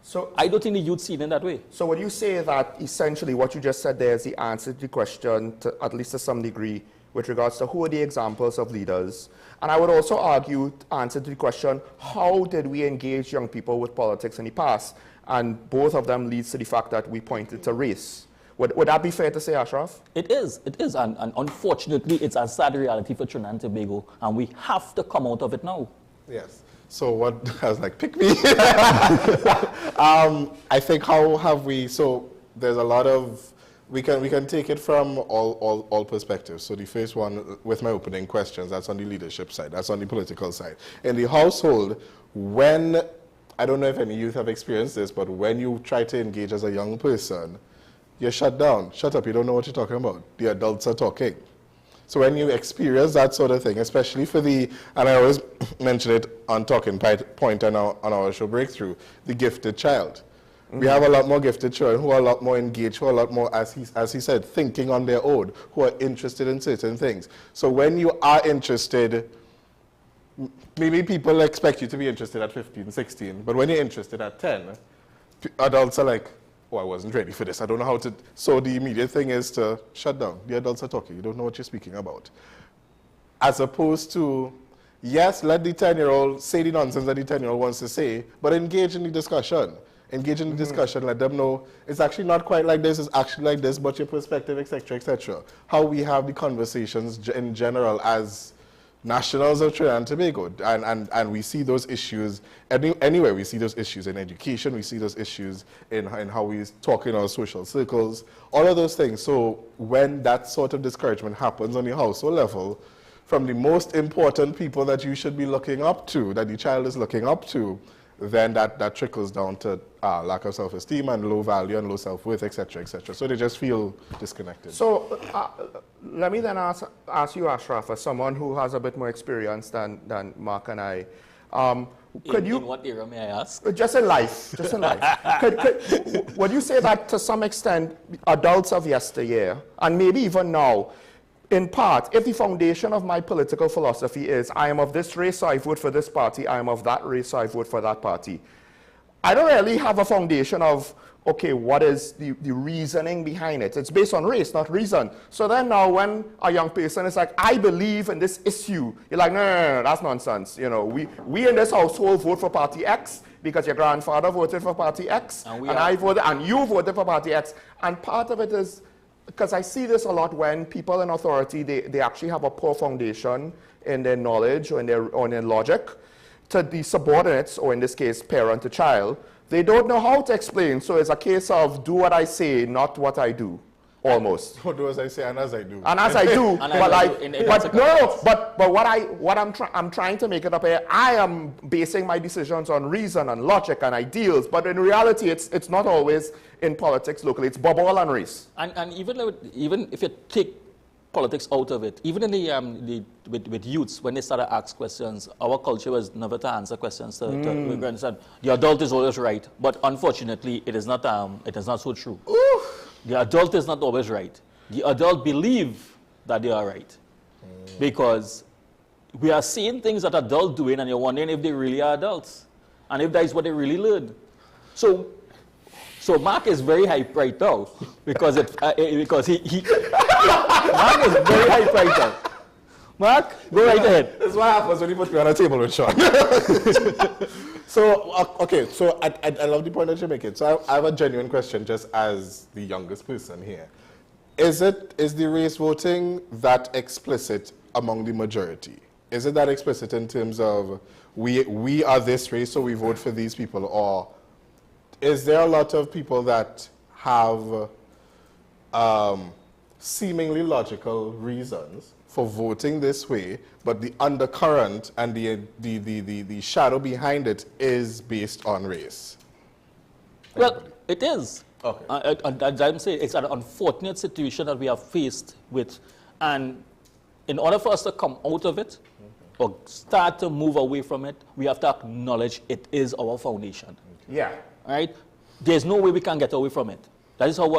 So I don't think the youth see it in that way. So would you say that essentially what you just said there is the answer to the question, at least to some degree, with regards to who are the examples of leaders? And I would also argue, answer to the question, how did we engage young people with politics in the past? And both of them leads to the fact that we pointed to race. Would that be fair to say, Ashraf? It is. And unfortunately, it's a sad reality for Trinidad and Tobago, and we have to come out of it now. Yes. So what, I was like, pick me. I think how have we, so there's a lot of, we can take it from all perspectives. So the first one, with my opening questions, that's on the leadership side, that's on the political side. In the household, when, I don't know if any youth have experienced this, but when you try to engage as a young person, you're shut down. Shut up, you don't know what you're talking about. The adults are talking. So when you experience that sort of thing, especially for the, and I always mention it on Talking Point on our show Breakthrough, the gifted child. We have a lot more gifted children who are a lot more engaged, who are a lot more, as he said, thinking on their own, who are interested in certain things. So when you are interested, maybe people expect you to be interested at 15, 16, but when you're interested at 10, adults are like, oh, I wasn't ready for this. I don't know how to. So the immediate thing is to shut down. The adults are talking. You don't know what you're speaking about. As opposed to, yes, let the 10-year-old say the nonsense that the 10-year-old wants to say, but engage in the discussion. Engage in the discussion, let them know it's actually not quite like this, it's actually like this, but your perspective, etc., etc. How we have the conversations in general as nationals of Trinidad and Tobago, and we see those issues anywhere. We see those issues in education, we see those issues in how we talk in our social circles, all of those things. So when that sort of discouragement happens on the household level, from the most important people that you should be looking up to, that the child is looking up to, then that trickles down to lack of self-esteem and low value and low self-worth, etc., etc. So they just feel disconnected. So let me then ask you, Ashraf, as someone who has a bit more experience than Mark and I, could you... In what area, may I ask? Just in life, just in life. Would you say that to some extent, adults of yesteryear, and maybe even now, in part, if the foundation of my political philosophy is I am of this race, so I vote for this party, I am of that race, so I vote for that party, I don't really have a foundation of, okay, what is the reasoning behind it? It's based on race, not reason. So then now when a young person is like, I believe in this issue, you're like, no, that's nonsense. You know, we in this household vote for party X because your grandfather voted for party X, and I voted, and you voted for party X. And part of it is, because I see this a lot when people in authority, they actually have a poor foundation in their knowledge or in their logic to the subordinates, or in this case, parent to child. They don't know how to explain, so it's a case of do what I say, not what I do, almost. Do as I say and as I do. And as I do, but what I'm trying to make it up here, I am basing my decisions on reason and logic and ideals, but in reality, it's not always in politics locally. It's bubble and race. And even if you take politics out of it, even in with youths, when they start to ask questions, our culture was never to answer questions. We understand the adult is always right, but unfortunately, it is not so true. The adult is not always right. The adult believe that they are right, because we are seeing things that adults doing, and you're wondering if they really are adults, and if that is what they really learned. So Mark is very hype right now because he Mark is very hype right now. Mark, go right ahead. That's what happens when you put me on a table with Sean. So, okay, so I love the point that you're making. So I have a genuine question just as the youngest person here. Is the race voting that explicit among the majority? Is it that explicit in terms of we are this race, so we vote for these people, or is there a lot of people that have seemingly logical reasons for voting this way, but the undercurrent and the shadow behind it is based on race? Well, it is. Okay. I'm saying it's an unfortunate situation that we are faced with, and in order for us to come out of it or start to move away from it, we have to acknowledge it is our foundation. Yeah. Right? There's no way we can get away from it. That is how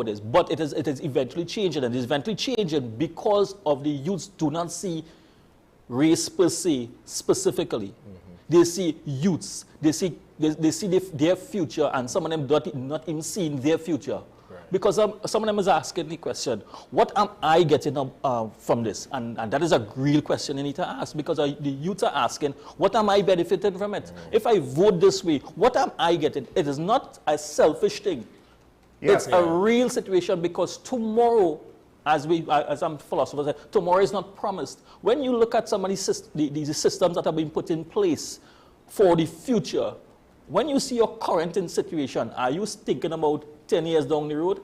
it is. But it is eventually changing, and it is eventually changing because of the youths do not see race per se specifically. They see youths. They see their future, and some of them not even seeing their future. Because some of them is asking the question, what am I getting from this? And that is a real question you need to ask, because the youths are asking, what am I benefiting from it? If I vote this way, what am I getting? It is not a selfish thing. It's a real situation, because tomorrow, as some philosophers say, tomorrow is not promised. When you look at some of these systems that have been put in place for the future, when you see your current situation, are you thinking about 10 years down the road?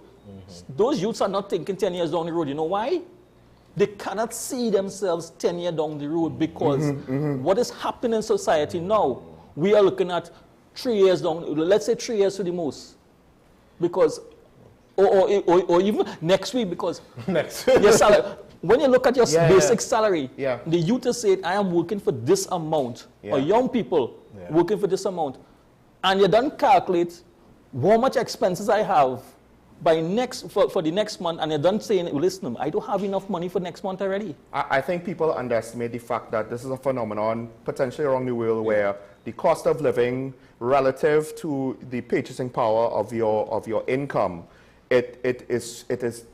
Those youths are not thinking 10 years down the road. You know why? They cannot see themselves 10 years down the road, because what is happening in society now, we are looking at 3 years down, let's say 3 years to the most. Because, or even next week, because your salary, when you look at your basic salary, the youth is saying, I am working for this amount, or young people working for this amount, and you don't calculate how much expenses I have by for the next month, and you're done saying, listen, I don't have enough money for next month already. I think people underestimate the fact that this is a phenomenon potentially around the world where the cost of living relative to the purchasing power of your income, it is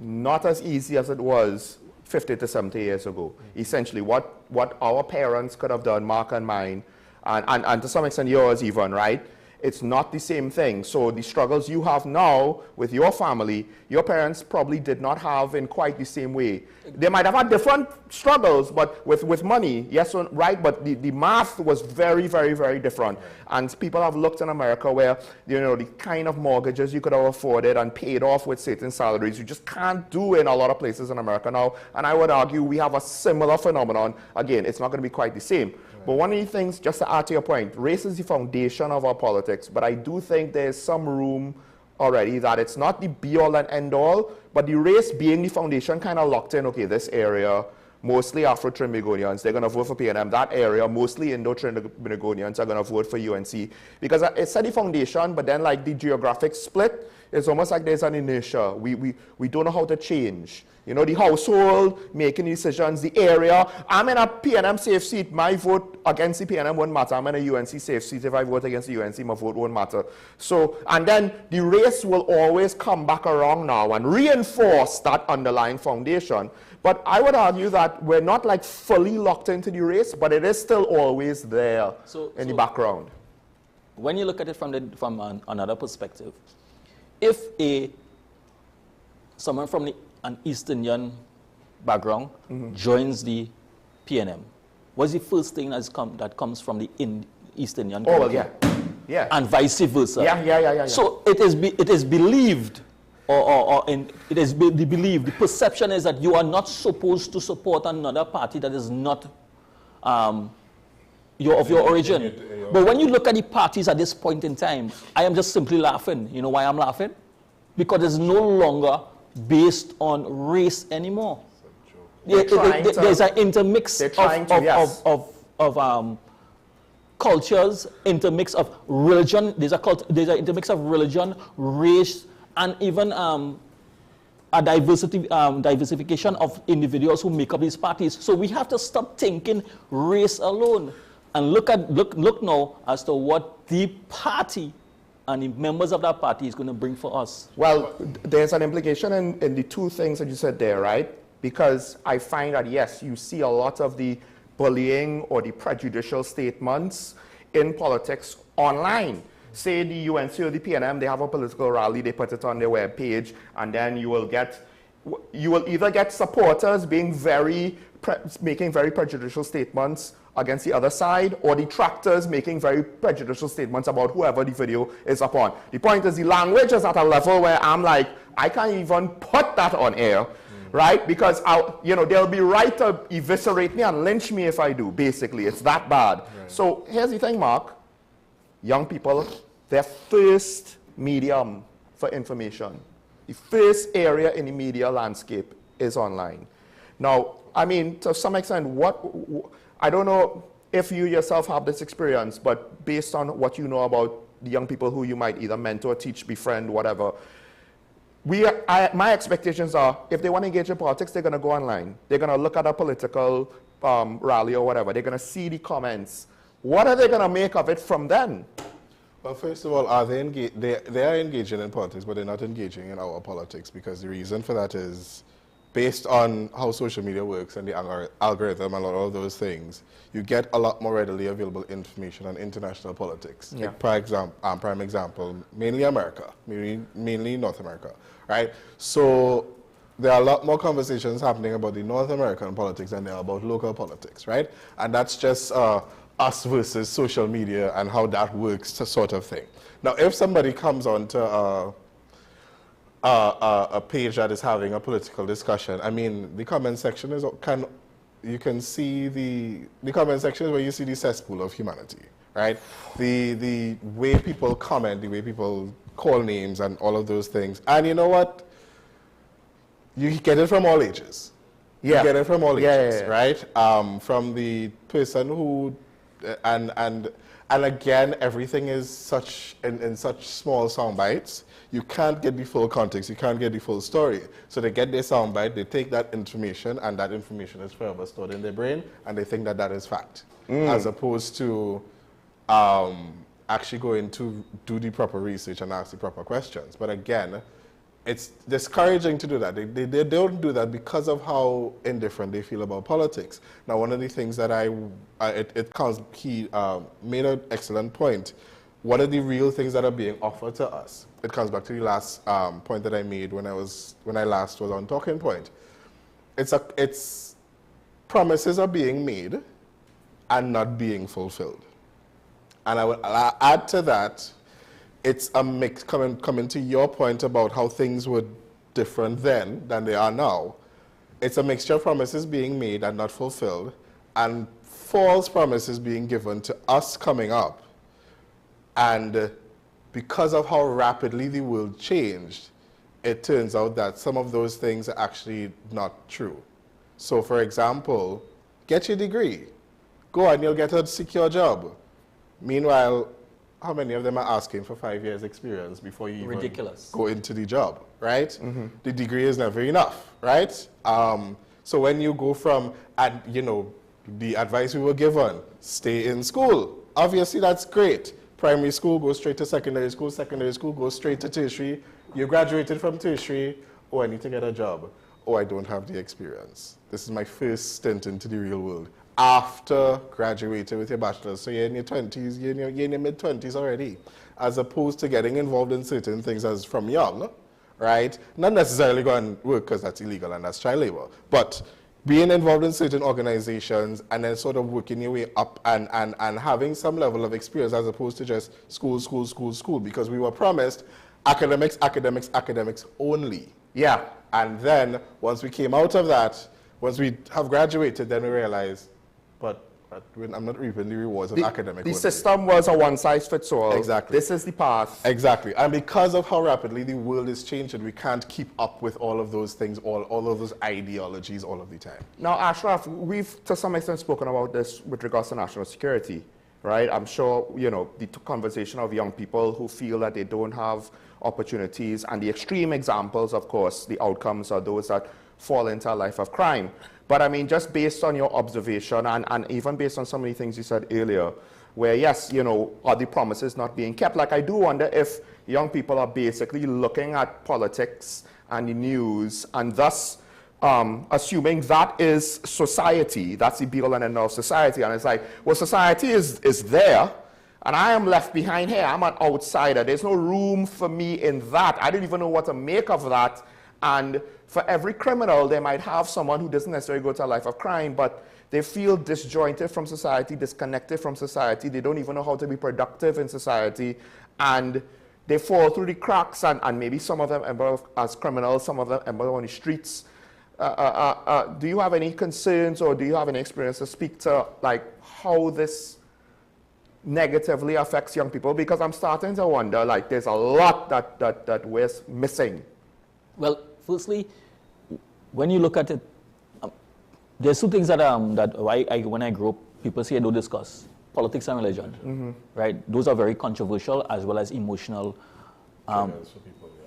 not as easy as it was 50 to 70 years ago. Essentially, what our parents could have done, Mark and mine, and to some extent yours even, right? It's not the same thing. So the struggles you have now with your family, your parents probably did not have in quite the same way. They might have had different struggles, but with money, yes, right? But the math was very, very, very different. And people have looked in America where, you know, the kind of mortgages you could have afforded and paid off with certain salaries, you just can't do in a lot of places in America now. And I would argue we have a similar phenomenon. Again, it's not going to be quite the same. But one of the things, just to add to your point, race is the foundation of our politics, but I do think there's some room already that it's not the be-all and end-all, but the race being the foundation kind of locked in, okay, this area, mostly Afro-Trinbagonians, they're going to vote for PNM. That area, mostly Indo-Trinbagonians are going to vote for UNC. Because it's set the foundation, but then like the geographic split, it's almost like there's an inertia. We don't know how to change. You know, the household making decisions, the area. I'm in a PNM safe seat. My vote against the PNM won't matter. I'm in a UNC safe seat. If I vote against the UNC, my vote won't matter. So, and then the race will always come back around now and reinforce that underlying foundation. But I would argue that we're not like fully locked into the race, but it is still always there in the background. When you look at it from another perspective, if someone from an East Indian background joins the PNM, what's the first thing that comes from the East Indian community? Oh, well, yeah. And vice versa. Yeah. So it is believed, it is believed, the perception is that you are not supposed to support another party that is not of your origin. But when you look at the parties at this point in time, I am just simply laughing. You know why I'm laughing? Because it's no longer based on race anymore. There's an intermix of cultures, intermix of religion. There's an intermix of religion, race, and even a diversification of individuals who make up these parties. So we have to stop thinking race alone and look now as to what the party and the members of that party is going to bring for us. Well, there's an implication in the two things that you said there, right? Because I find that, yes, you see a lot of the bullying or the prejudicial statements in politics online. Say the UNC or the PNM, they have a political rally, they put it on their webpage, and then you will either get supporters being making very prejudicial statements against the other side, or detractors making very prejudicial statements about whoever the video is upon. The point is the language is at a level where I'm like, I can't even put that on air, right? Because they'll be right to eviscerate me and lynch me if I do, basically. It's that bad. Right. So here's the thing, Mark. Young people, their first medium for information, the first area in the media landscape is online. Now, I mean, to some extent, I don't know if you yourself have this experience, but based on what you know about the young people who you might either mentor, teach, befriend, whatever, my expectations are if they want to engage in politics, they're going to go online. They're going to look at a political rally or whatever. They're going to see the comments. What are they going to make of it from then? Well, first of all, they are engaging in politics, but they're not engaging in our politics, because the reason for that is based on how social media works and the algorithm and all of those things, you get a lot more readily available information on international politics. Yeah. Like, prime example, mainly America, mainly North America, right? So there are a lot more conversations happening about the North American politics than there are about local politics, right? And that's just us versus social media and how that works, sort of thing. Now, if somebody comes onto a page that is having a political discussion, I mean, the comment section is you can see the comment section is where you see the cesspool of humanity, right? The way people comment, the way people call names and all of those things. And you know what? You get it from all ages. Yeah. You get it from all ages, right? From the person who, and again, everything is in such small sound bites. You can't get the full context, you can't get the full story. So they get their soundbite, they take that information, and that information is forever stored in their brain, and they think that that is fact, as opposed to actually going to do the proper research and ask the proper questions. But again, it's discouraging to do that. They don't do that because of how indifferent they feel about politics. Now, one of the things that he made an excellent point. What are the real things that are being offered to us? It comes back to the last point that I made when I last was on Talking Point. It's promises are being made and not being fulfilled. And I'll add to that, it's a mix, coming to your point about how things were different then than they are now. It's a mixture of promises being made and not fulfilled, and false promises being given to us coming up. And because of how rapidly the world changed, it turns out that some of those things are actually not true. So for example, get your degree. Go and you'll get a secure job. Meanwhile, how many of them are asking for 5 years experience before you even go into the job, right? Mm-hmm. The degree is never enough, right? So when you go from, the advice we were given, stay in school. Obviously that's great. Primary school goes straight to secondary school goes straight to tertiary. You graduated from tertiary, oh, I need to get a job. Oh, I don't have the experience. This is my first stint into the real world. After graduating with your bachelor's, so you're in your 20s, you're in your mid-20s already, as opposed to getting involved in certain things as from young, right? Not necessarily go and work because that's illegal and that's child labor, but being involved in certain organizations and then sort of working your way up and having some level of experience as opposed to just school, because we were promised academics only. Yeah. And then once we came out of that, once we have graduated, then we realized, but I'm not reaping the rewards of academic. The system was a one-size-fits-all. Exactly. This is the path. Exactly. And because of how rapidly the world is changing, we can't keep up with all of those things, all of those ideologies all of the time. Now, Ashraf, we've to some extent spoken about this with regards to national security, right? I'm sure, the conversation of young people who feel that they don't have opportunities, and the extreme examples, of course, the outcomes are those that fall into a life of crime. But I mean, just based on your observation and even based on some of the things you said earlier, where yes, are the promises not being kept? Like, I do wonder if young people are basically looking at politics and the news and thus assuming that is society, that's the be-all and end-all of society. And it's like, well, society is there, and I am left behind here. I'm an outsider. There's no room for me in that. I didn't even know what to make of that. And for every criminal, they might have someone who doesn't necessarily go to a life of crime, but they feel disjointed from society, disconnected from society. They don't even know how to be productive in society. And they fall through the cracks, and maybe some of them end up as criminals, some of them end up on the streets. Do you have any concerns, or do you have any experience to speak to, like, how this negatively affects young people? Because I'm starting to wonder, like, there's a lot that we're missing. Well, firstly, when you look at it, there's two things that when I grew up, people say I don't discuss: politics and religion, right? Those are very controversial as well as emotional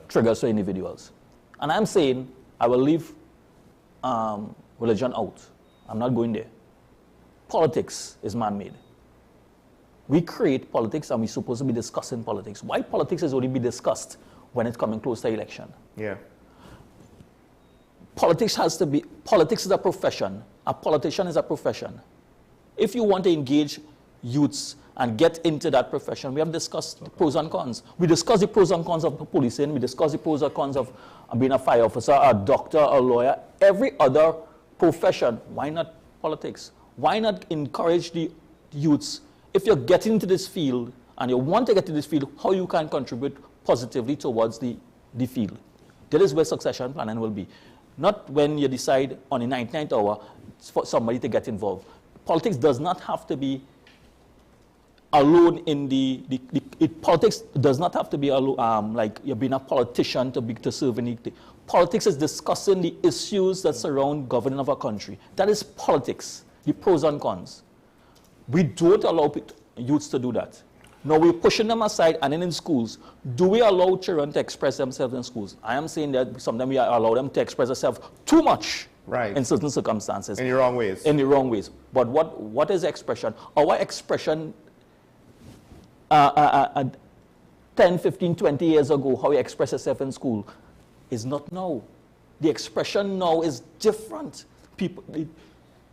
triggers for individuals. And I'm saying I will leave religion out. I'm not going there. Politics is man-made. We create politics, and we're supposed to be discussing politics. Why politics is only be discussed when it's coming close to election? Yeah. Politics is a profession. A politician is a profession. If you want to engage youths and get into that profession, we have discussed the pros and cons. We discussed the pros and cons of policing. We discussed the pros and cons of being a fire officer, a doctor, a lawyer, every other profession. Why not politics? Why not encourage the youths? If you're getting into this field and you want to get into this field, how you can contribute positively towards the field. That is where succession planning will be. Not when you decide on the 99th hour for somebody to get involved. Politics does not have to be alone in politics does not have to be like you're being a politician to serve anything. Politics is discussing the issues that surround governing of a country. That is politics, the pros and cons. We don't allow youths to do that. Now we're pushing them aside, and then in schools, do we allow children to express themselves in schools? I am saying that sometimes we allow them to express themselves too much in certain circumstances. In the wrong ways. In the wrong ways. But what is expression? Our expression 10, 15, 20 years ago, how we express yourself in school, is not now. The expression now is different.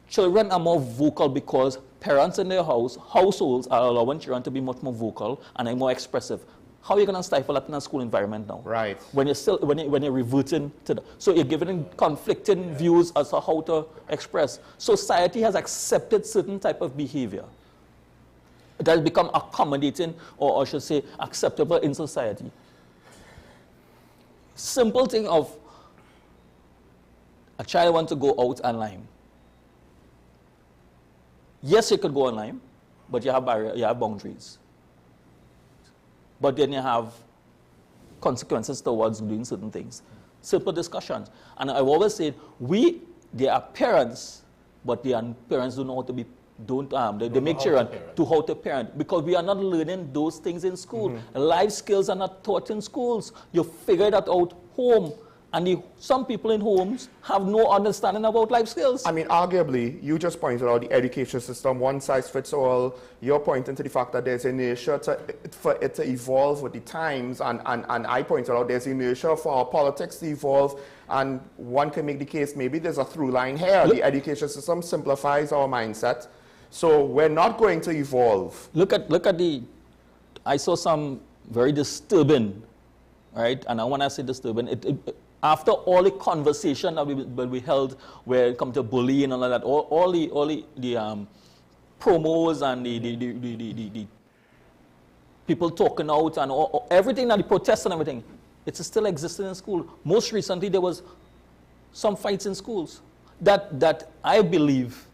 Children are more vocal because parents in their households are allowing children to be much more vocal and are more expressive. How are you going to stifle that in a school environment now? Right. When you're reverting to so you're giving conflicting views as to how to express. Society has accepted certain type of behavior that has become accommodating, or I should say acceptable in society. Simple thing of a child want to go out online. Yes, you could go online, but you have boundaries. But then you have consequences towards doing certain things. Simple discussions. And I've always said, they are parents, but parents don't know how to be, they make children to how to parent, because we are not learning those things in school. Life skills are not taught in schools. You figure that out home. And some people in homes have no understanding about life skills. I mean, arguably, you just pointed out the education system, one size fits all. You're pointing to the fact that there's inertia for it to evolve with the times. And I pointed out there's inertia for our politics to evolve. And one can make the case, maybe there's a through line here. The education system simplifies our mindset. So we're not going to evolve. Look at I saw some very disturbing, right? And when I say disturbing, after all the conversation that we held, where it comes to bullying and all that, all the promos and the people talking out and everything, and the protests and everything, it's still existing in school. Most recently, there was some fights in schools that I believe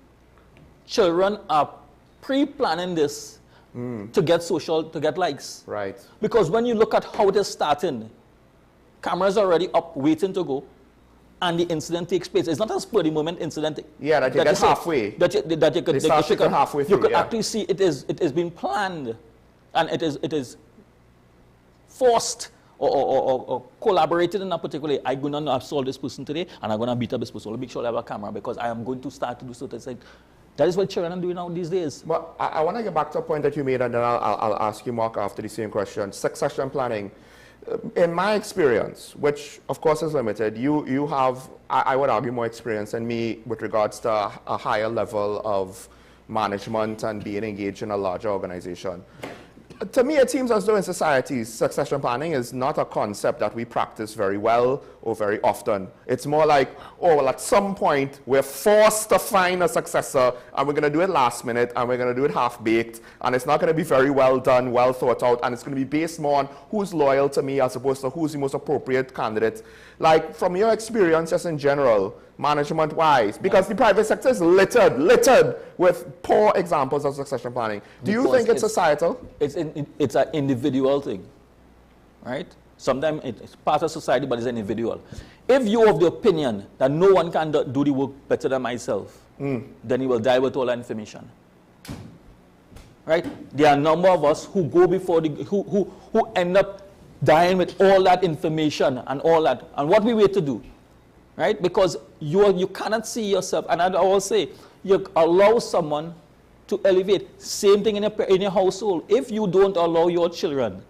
children are pre-planning this to get likes. Right. Because when you look at how it is starting, cameras are already up, waiting to go, and the incident takes place. It's not a spur of the moment incident. Yeah, that you get halfway. You could actually see it is being planned, and it is forced or collaborated in a particular way. I'm going to assault this person today, and I'm going to beat up this person. I'll make sure I have a camera because I am going to start to do certain things. That is what children are doing now these days. But I want to get back to a point that you made, and then I'll ask you, Mark, after the same question. Succession planning. In my experience, which of course is limited, you have, I would argue, more experience than me with regards to a higher level of management and being engaged in a larger organization. To me, it seems as though in society, succession planning is not a concept that we practice very well or very often. It's more like, oh, well, at some point, we're forced to find a successor, and we're going to do it last minute, and we're going to do it half-baked, and it's not going to be very well done, well thought out, and it's going to be based more on who's loyal to me as opposed to who's the most appropriate candidate. Like, from your experience, just in general, management-wise, because the private sector is littered with poor examples of succession planning. Do you think it's societal? It's an individual thing, right? Sometimes it's part of society, but it's an individual. If you're of the opinion that no one can do the work better than myself, then you will die with all that information. Right? There are a number of us who go before who end up dying with all that information and all that. And what we wait to do, right? Because you cannot see yourself. And I always say, you allow someone to elevate. Same thing in your household. If you don't allow your children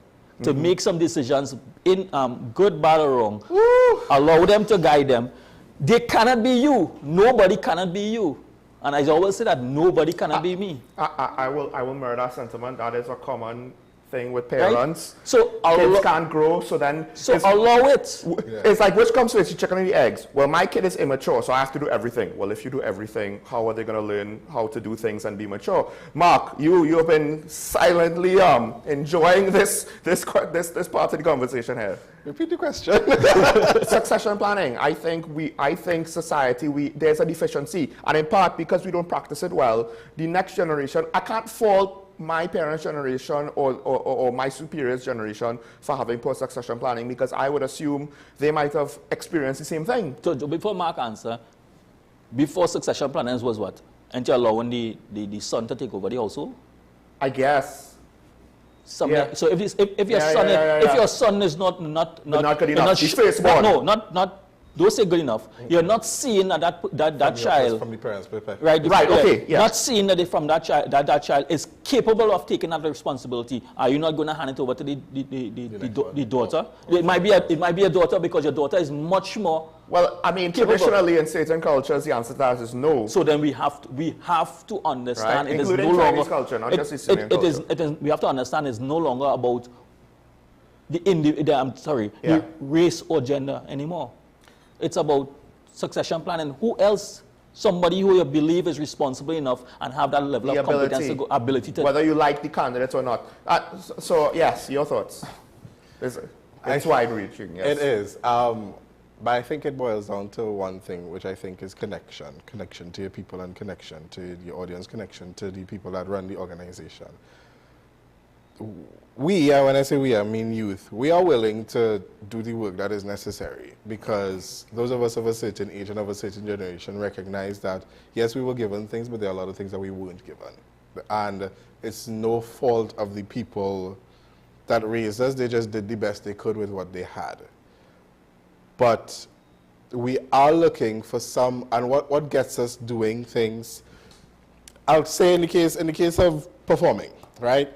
to make some decisions in good, bad, or wrong, allow them to guide them, they cannot be you. Nobody cannot be you. And I always say that nobody cannot be me. I will mirror that sentiment. That is a common thing with parents. Right? So kids can't grow, so then allow it. It's like, which comes first, the chicken or the eggs? Well, my kid is immature, so I have to do everything. Well, if you do everything, how are they going to learn how to do things and be mature? Mark, you've been silently enjoying this part of the conversation here. Repeat the question. Succession planning. I think society, there's a deficiency, and in part because we don't practice it well. The next generation, I can't fault my parents' generation or my superiors' generation for having poor succession planning, because I would assume they might have experienced the same thing. So before Mark answer, before succession planning was what? Aren't you allowing the son to take over the household? I guess. So if your son is not good enough, the firstborn. not don't say good enough. You're not seeing that child from the parents' perspective. right, okay, yeah. Not seeing that from that child is capable of taking that responsibility. Are you not going to hand it over to the daughter? It might be a daughter because your daughter is much more. Well, I mean, capable. traditionally in certain cultures, the answer to that is no. So then we have to understand right? it Including is no Chinese longer culture, not just Eastern culture. It is. We have to understand it's no longer about the race or gender anymore. It's about succession planning. Who else? Somebody who you believe is responsible enough and have that level of competence, ability to... Whether you like the candidate or not. So, yes, your thoughts. It's wide-reaching, yes. It is. But I think it boils down to one thing, which I think is connection. Connection to your people and connection to your audience, connection to the people that run the organization. We, when I say we, I mean youth, we are willing to do the work that is necessary because those of us of a certain age and of a certain generation recognize that, yes, we were given things, but there are a lot of things that we weren't given. And it's no fault of the people that raised us. They just did the best they could with what they had. But we are looking for some, and what gets us doing things, I'll say in the case of performing, right?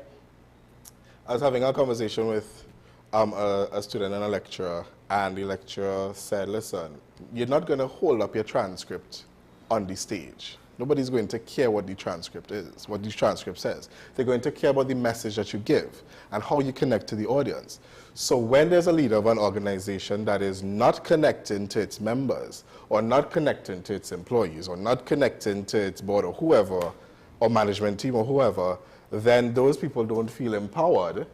I was having a conversation with a student and a lecturer, and the lecturer said, listen, you're not going to hold up your transcript on the stage. Nobody's going to care what the transcript is, what the transcript says. They're going to care about the message that you give and how you connect to the audience. So when there's a leader of an organization that is not connecting to its members, or not connecting to its employees, or not connecting to its board or whoever, or management team or whoever, then those people don't feel empowered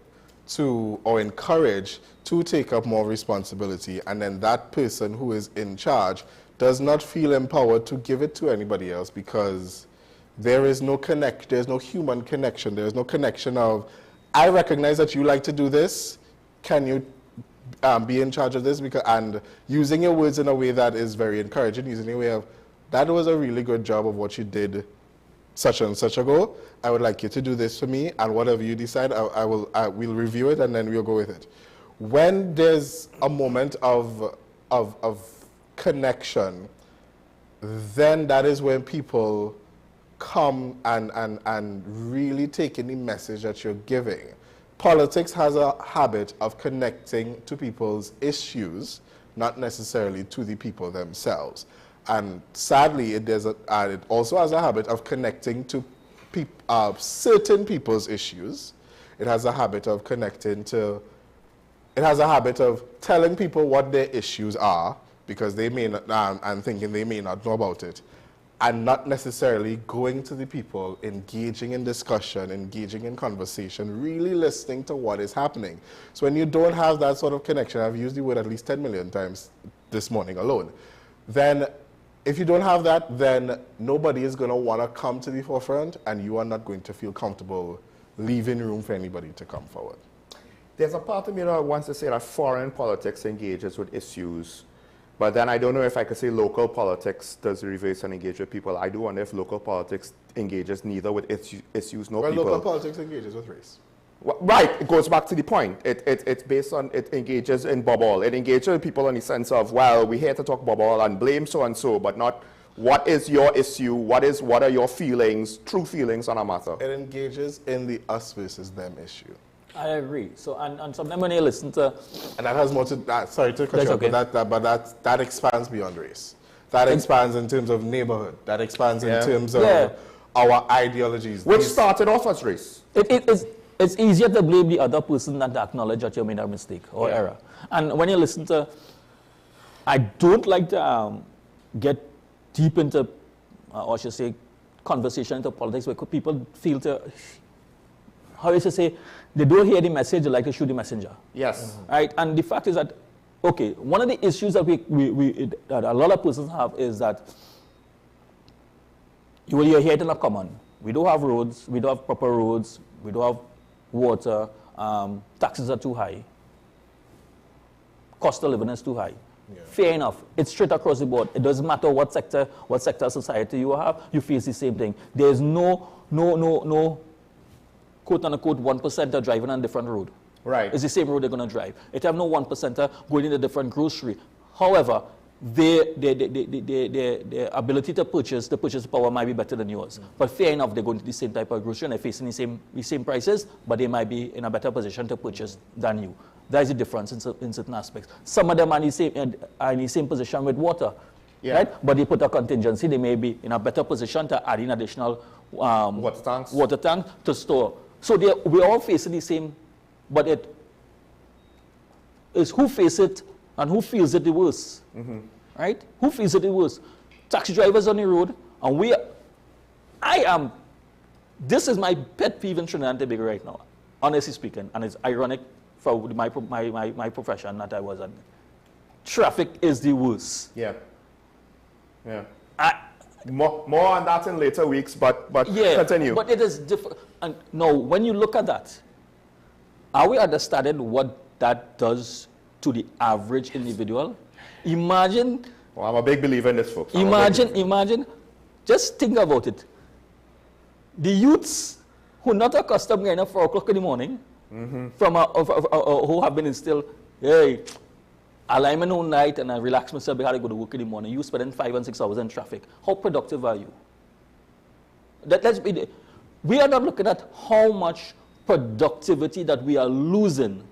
to or encouraged to take up more responsibility, and then that person who is in charge does not feel empowered to give it to anybody else because there is no there's no human connection. There's no connection of, I recognize that you like to do this. Can you be in charge of this? And using your words in a way that is very encouraging, using a way of, that was a really good job of what you did such and such ago. I would like you to do this for me, and whatever you decide, we'll review it and then we'll go with it. When there's a moment of connection, then that is when people come and really take in the message that you're giving. Politics has a habit of connecting to people's issues, not necessarily to the people themselves. And sadly, it also has a habit of connecting to certain people's issues. It has a habit of connecting to, it has a habit of telling people what their issues are, because they may not, and thinking they may not know about it, and not necessarily going to the people, engaging in discussion, engaging in conversation, really listening to what is happening. So when you don't have that sort of connection, I've used the word at least 10 million times this morning alone, then if you don't have that, then nobody is going to want to come to the forefront, and you are not going to feel comfortable leaving room for anybody to come forward. There's a part of me that wants to say that foreign politics engages with issues, but then I don't know if I could say local politics does reverse and engage with people. I do wonder if local politics engages neither with issues nor people. Well, local politics engages with race. Right, it goes back to the point. It's based on, it engages in bubble. It engages with people in the sense of, well, we're here to talk bubble and blame so-and-so, but not what is your issue, what are your feelings, true feelings on a matter. It engages in the us versus them issue. I agree. So, and sometimes when you listen to... And that has more to, sorry to cut you off, okay. but that expands beyond race. That expands in terms of neighborhood. That expands in terms of our ideologies. Which started off as race. It's easier to blame the other person than to acknowledge that you made a mistake or error. And when you listen to, I don't like to get deep into, or I should say, conversation into politics where people feel to, how you should say, they don't hear the message, they like to shoot the messenger. Yes. Right? And the fact is that, okay, one of the issues that that a lot of persons have is that you're here in a common. We don't have roads, we don't have proper roads, we don't have water, taxes are too high, cost of living is too high. Yeah. Fair enough, it's straight across the board. It doesn't matter what sector of society you have, you face the same thing. There's no quote unquote 1% driving on a different road. Right. It's the same road they're going to drive. It have no 1% going in a different grocery. However, their ability to purchase, the purchase power might be better than yours. But fair enough, they're going to the same type of grocery and they're facing the same prices, but they might be in a better position to purchase than you. There is a difference in certain aspects. Some of them are in the same position with water, right? But they put a contingency, they may be in a better position to add in additional water tank to store. So we're all facing the same, but it is who face it and who feels it the worst, right? Who feels it the worst? Taxi drivers on the road, and this is my pet peeve in Trinidad and Tobago right now, honestly speaking, and it's ironic for my profession that I was in. Traffic is the worst. Yeah. More on that in later weeks, but continue. But it is different. And now, when you look at that, are we understanding what that does to the average individual? Imagine. Well, I'm a big believer in this, folks. Imagine. Just think about it. The youths who are not accustomed getting up 4 o'clock in the morning, who have been instilled, hey, I'll lie all night and I relax myself because I go to work in the morning. You spend 5 and 6 hours in traffic. How productive are you? We are not looking at how much productivity that we are losing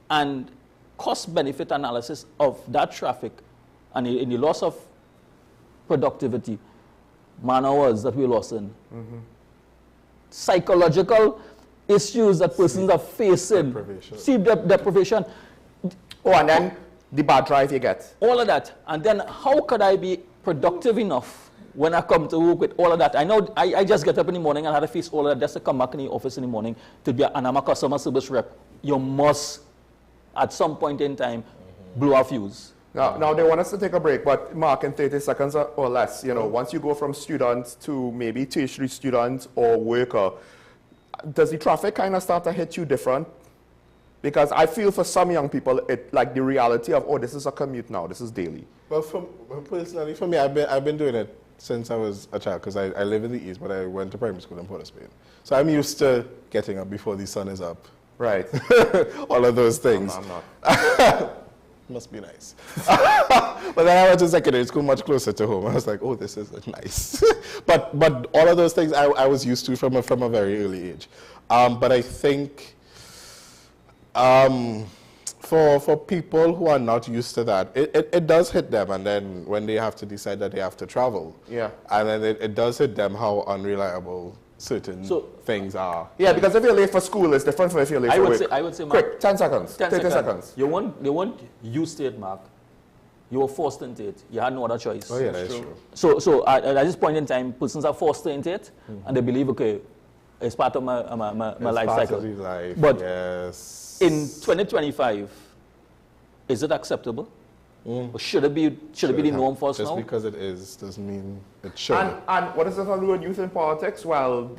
and cost-benefit analysis of that traffic and in the loss of productivity, man hours that we're losing. Psychological issues that persons are facing. Sleep deprivation. Oh, and then the bad drive you get. All of that. And then how could I be productive enough when I come to work with all of that? I know I just get up in the morning and had to face all of that just to come back in the office in the morning and I'm a customer service rep. You must, at some point in time, blow a fuse. Now they want us to take a break, but Mark, in 30 seconds or less, once you go from student to maybe tertiary student or worker, does the traffic kind of start to hit you different? Because I feel for some young people, like the reality of, oh, this is a commute now, this is daily. Well, personally, for me, I've been doing it since I was a child, because I live in the East, but I went to primary school in Port of Spain. So I'm used to getting up before the sun is up. Right. All of those things. I'm not. Must be nice. But then I went to secondary school much closer to home. I was like, oh, this is nice. but all of those things I was used to from a very early age. But I think for people who are not used to that, it does hit them, and then when they have to decide that they have to travel, and then it does hit them how unreliable certain things are. Yeah, because if you're late for school, it's different from if you're late for work. I would say, Mark, quick, 10 seconds, 30 seconds. You weren't used to it, Mark. You were forced into it. You had no other choice. Oh yeah, that's true. So at this point in time, persons are forced into it, and they believe, okay, it's part of my life cycle. Of life, but yes. In 2025, is it acceptable? Or should it be the norm for us now? Just because it is doesn't mean it should. And what does this have to do with youth in politics? Well,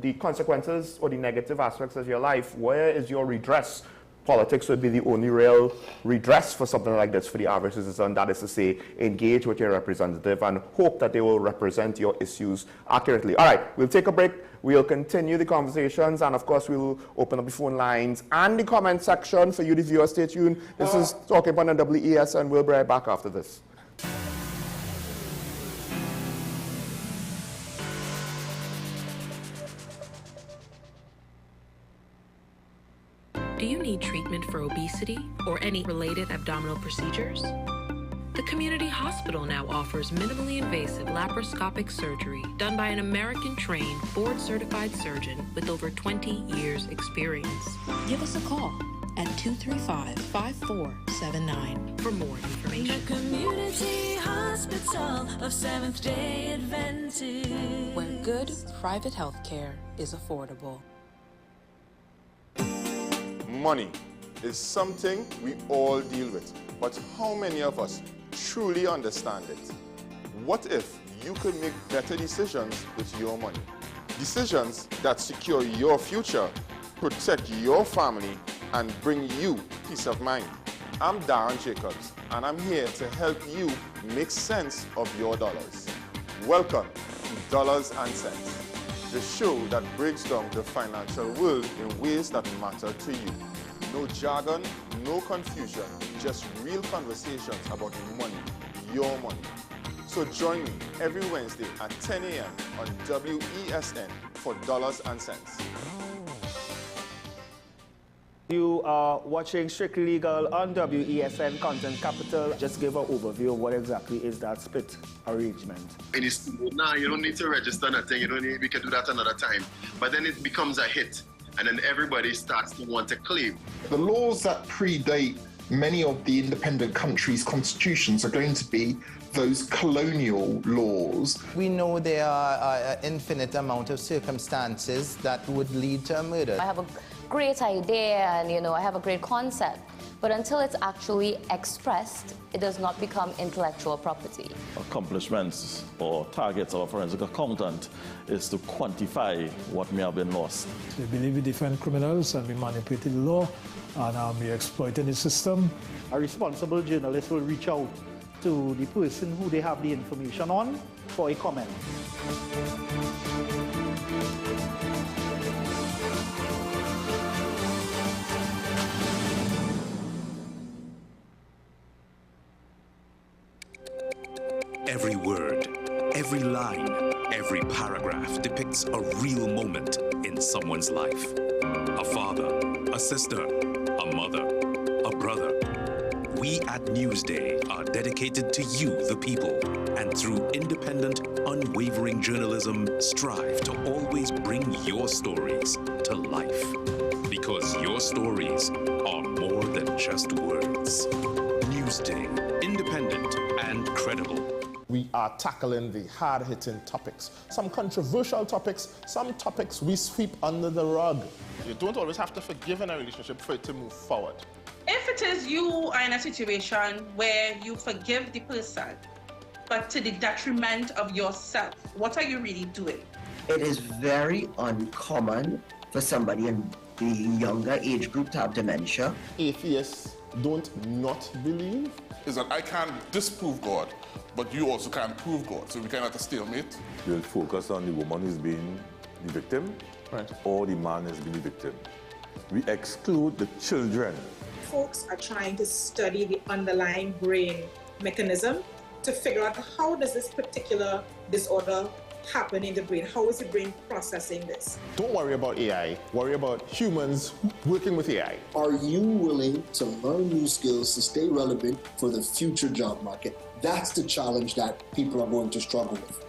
the consequences or the negative aspects of your life, where is your redress? Politics would be the only real redress for something like this for the average citizen. That is to say, engage with your representative and hope that they will represent your issues accurately. All right, we'll take a break. We'll continue the conversations, and of course, we'll open up the phone lines and the comment section for you, the viewers. Stay tuned. This is Talking Point on WES, and we'll be right back after this. Do you need treatment for obesity or any related abdominal procedures? The community hospital now offers minimally invasive laparoscopic surgery done by an American-trained, board-certified surgeon with over 20 years' experience. Give us a call at 235-5479 for more information. The Community Hospital of Seventh-day Adventist, where good private health care is affordable. Money is something we all deal with, but how many of us truly understand it? What if you could make better decisions with your money? Decisions that secure your future, protect your family, and bring you peace of mind. I'm Darren Jacobs, and I'm here to help you make sense of your dollars. Welcome to Dollars and Cents, the show that breaks down the financial world in ways that matter to you. No jargon, no confusion, just real conversations about money, your money. So join me every Wednesday at 10 a.m. on WESN for Dollars and Cents. You are watching Strictly Legal on WESN Content Capital. Just give an overview of what exactly is that split arrangement. And it's, nah, you don't need to register nothing. You don't need, we can do that another time. But then it becomes a hit, and then everybody starts to want to claim. The laws that predate many of the independent countries' constitutions are going to be those colonial laws. We know there are an infinite amount of circumstances that would lead to a murder. I have a great idea and, I have a great concept, but until it's actually expressed, it does not become intellectual property. Accomplishments or targets of a forensic accountant is to quantify what may have been lost. They believe in different criminals and we manipulated the law and we exploited the system. A responsible journalist will reach out to the person who they have the information on for a comment. Every word, every line, every paragraph depicts a real moment in someone's life. A father, a sister, a mother, a brother. We at Newsday are dedicated to you, the people, and through independent, unwavering journalism, strive to always bring your stories to life. Because your stories are more than just words. Newsday, independent and credible. We are tackling the hard-hitting topics, some controversial topics, some topics we sweep under the rug. You don't always have to forgive in a relationship for it to move forward. If it is you are in a situation where you forgive the person, but to the detriment of yourself, what are you really doing? It is very uncommon for somebody in the younger age group to have dementia. Atheists don't not believe. Is that I can't disprove God, but you also can't prove God, so we cannot have a stalemate. We'll focus on the woman who's being the victim, right, or the man has been the victim. We exclude the children. Folks are trying to study the underlying brain mechanism to figure out how does this particular disorder happen in the brain? How is the brain processing this? Don't worry about AI, worry about humans working with AI. Are you willing to learn new skills to stay relevant for the future job market? That's the challenge that people are going to struggle with.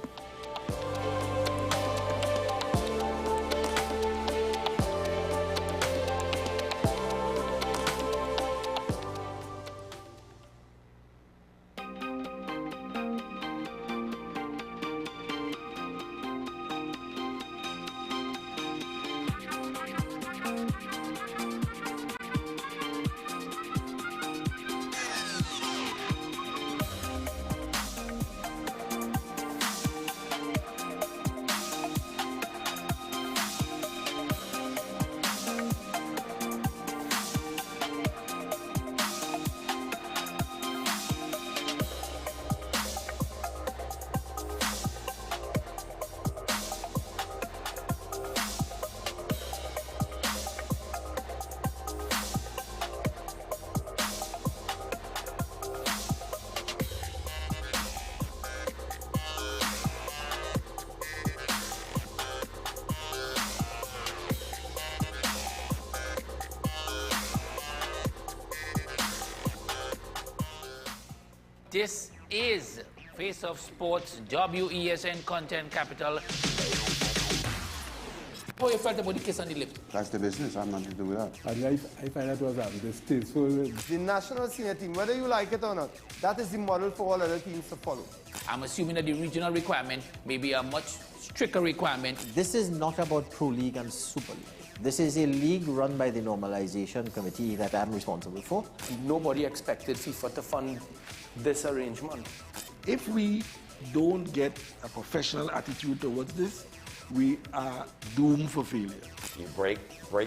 This is Face of Sports, WESN Content Capital. How you felt about the kiss on the lip? That's the business. I'm nothing to do with that. I find that was distasteful. The national senior team, whether you like it or not, that is the model for all other teams to follow. I'm assuming that the regional requirement may be a much stricter requirement. This is not about Pro League and Super League. This is a league run by the Normalization Committee that I'm responsible for. Nobody expected FIFA to fund this arrangement. If we don't get a professional attitude towards this, we are doomed for failure. You break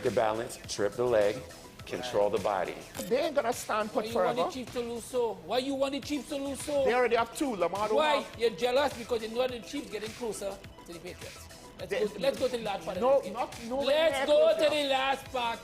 the balance, trip the leg, control the body. They ain't gonna stand put forever. Why you want the Chiefs to lose so? Why you want the Chiefs to lose so? They already have two. Lamar don't Why? have. You're jealous because you know the Chiefs getting closer to the Patriots. Let's go to the last part. No, of this game. not Let's go to the last part.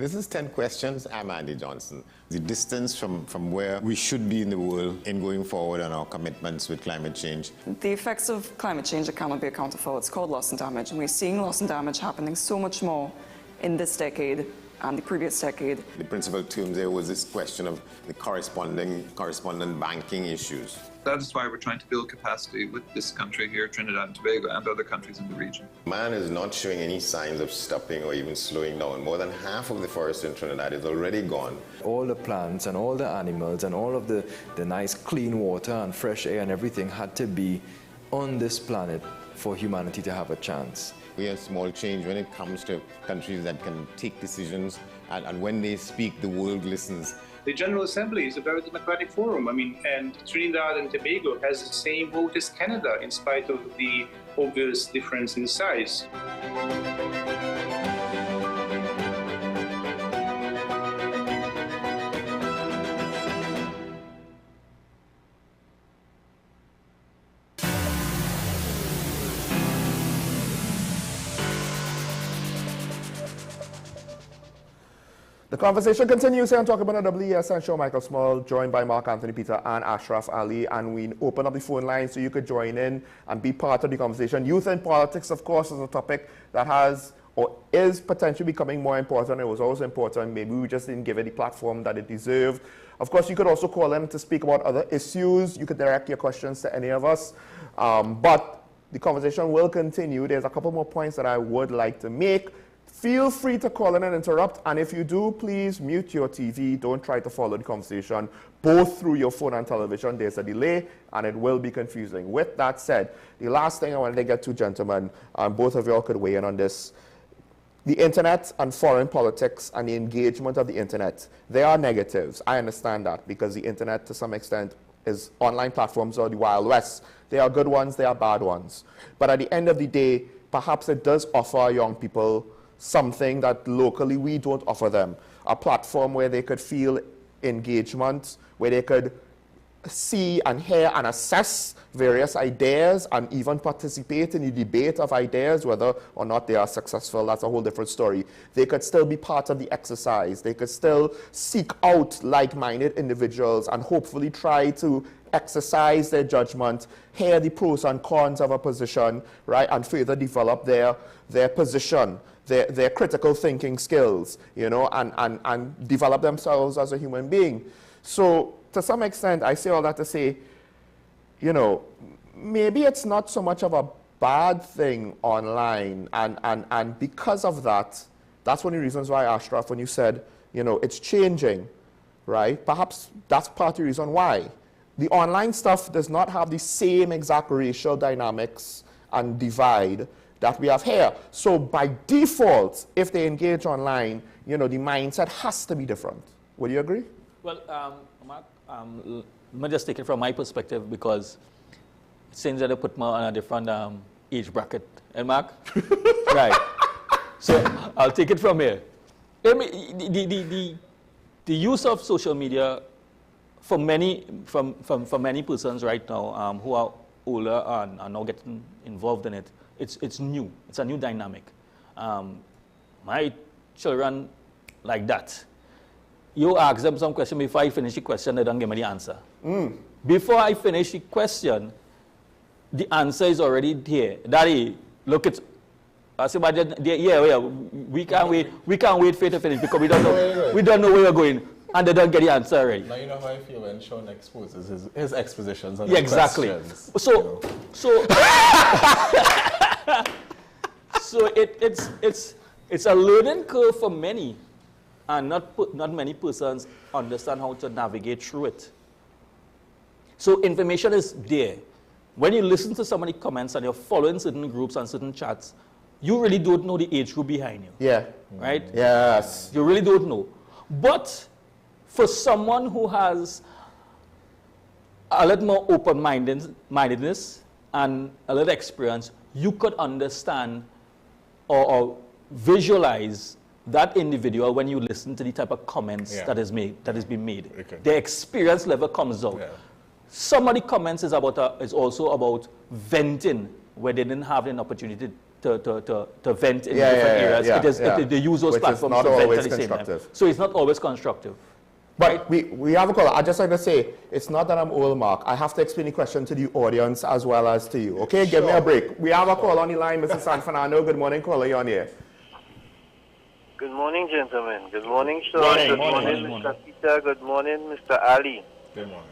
This is 10 questions. I'm Andy Johnson. The distance from where we should be in the world in going forward on our commitments with climate change. The effects of climate change that cannot be accounted for. It's called loss and damage, and we're seeing loss and damage happening so much more in this decade and the previous decade. The principal term there was this question of the correspondent banking issues. That is why we're trying to build capacity with this country here, Trinidad and Tobago, and other countries in the region. Man is not showing any signs of stopping or even slowing down. More than half of the forest in Trinidad is already gone. All the plants and all the animals and all of the nice clean water and fresh air and everything had to be on this planet for humanity to have a chance. We have small change when it comes to countries that can take decisions, and when they speak, the world listens. The General Assembly is a very democratic forum. I mean, and Trinidad and Tobago has the same vote as Canada, in spite of the obvious difference in size. The conversation continues here on Talk About the WESN show. Michael Small, joined by Mark Anthony Peter and Ashraf Ali, and we open up the phone line so you could join in and be part of the conversation. Youth and politics, of course, is a topic that has or is potentially becoming more important. It was always important. Maybe we just didn't give it the platform that it deserved. Of course, you could also call in to speak about other issues. You could direct your questions to any of us. But the conversation will continue. There's a couple more points that I would like to make. Feel free to call in and interrupt, and if you do, please mute your TV. Don't try to follow the conversation, both through your phone and television. There's a delay, and it will be confusing. With that said, the last thing I wanted to get to, gentlemen, and both of y'all could weigh in on this. The internet and foreign politics and the engagement of the internet, they are negatives. I understand that, because the internet, to some extent, is online platforms are the Wild West. They are good ones, they are bad ones. But at the end of the day, perhaps it does offer young people something that locally we don't offer them. A platform where they could feel engagement, where they could see and hear and assess various ideas and even participate in the debate of ideas, whether or not they are successful. That's a whole different story. They could still be part of the exercise. They could still seek out like-minded individuals and hopefully try to exercise their judgment, hear the pros and cons of a position, right, and further develop their position, their critical thinking skills, you know, and develop themselves as a human being. So to some extent, I say all that to say, you know, maybe it's not so much of a bad thing online, and because of that, that's one of the reasons why, Ashraf, when you said, you know, it's changing, right, perhaps that's part of the reason why. The online stuff does not have the same exact racial dynamics and divide that we have here. So by default, if they engage online, you know, the mindset has to be different. Would you agree? Well, Mark, let me just take it from my perspective, because it seems that I put me on a different age bracket. And Mark? Right. So I'll take it from here. The use of social media for many persons right now who are older and are now getting involved in it, it's new. It's a new dynamic. My children like that. You ask them some question, before I finish the question, they don't give me the answer. Before I finish the question, the answer is already there. Daddy, look at. I said, yeah, we can't wait for you to finish, because we don't know where we're going, and they don't get the answer already. Now you know how I feel when Sean exposes his expositions on the questions. So it's a learning curve for many, and not many persons understand how to navigate through it. So information is there. When you listen to somebody comments and you're following certain groups and certain chats, you really don't know the age group behind you. Yeah. Right? Yes. You really don't know. But for someone who has a little more open-mindedness and a little experience, you could understand or visualize that individual when you listen to the type of comments that is being made. Okay. The experience level comes out. Yeah. Some of the comments is also about venting, where they didn't have an opportunity to vent in different areas. They use those platforms to vent at the same time. So it's not always constructive. But we have a call. I just like to say, it's not that I'm old, Mark. I have to explain the question to the audience as well as to you. Okay, give me a break. We have a call on the line, Mr. San Fernando. Good morning, caller. You're on here. Good morning, gentlemen. Good morning, Sean. Good morning, Mr. Peter. Good morning, Mr. Ali. Good morning.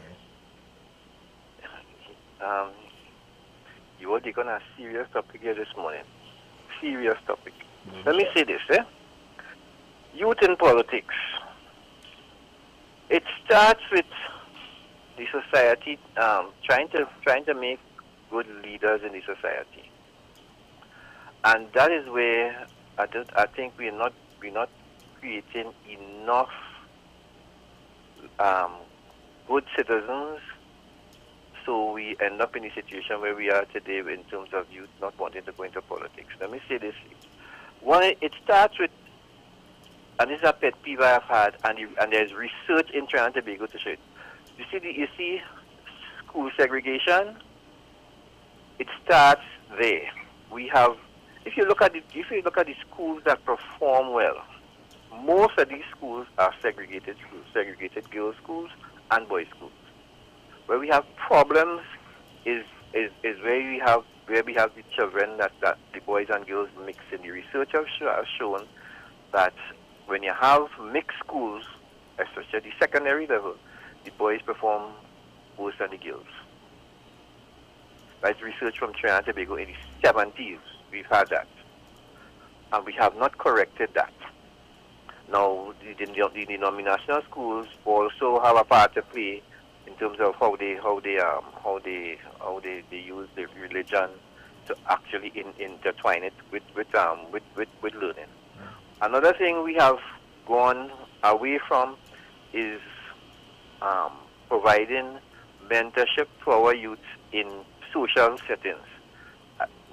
You are taking a serious topic here this morning. Serious topic. Let me say this, Youth in politics. It starts with the society trying to make good leaders in the society, and that is where I think we're not creating enough good citizens. So we end up in a situation where we are today in terms of youth not wanting to go into politics. Let me say this. One, it starts with, and this is a pet peeve I've had, and there's research in Trinidad and Tobago to show it. You see school segregation? It starts there. We have, if you look at the schools that perform well, most of these schools are segregated schools, segregated girls' schools and boys' schools. Where we have problems is where we have the children that the boys and girls mix in. The research has shown that when you have mixed schools, especially at the secondary level, the boys perform worse than the girls. That's research from Trinidad and Tobago in the 70s. We've had that. And we have not corrected that. Now, the denominational schools also have a part to play in terms of how they use the religion to actually intertwine it with learning. Another thing we have gone away from is providing mentorship for our youth in social settings.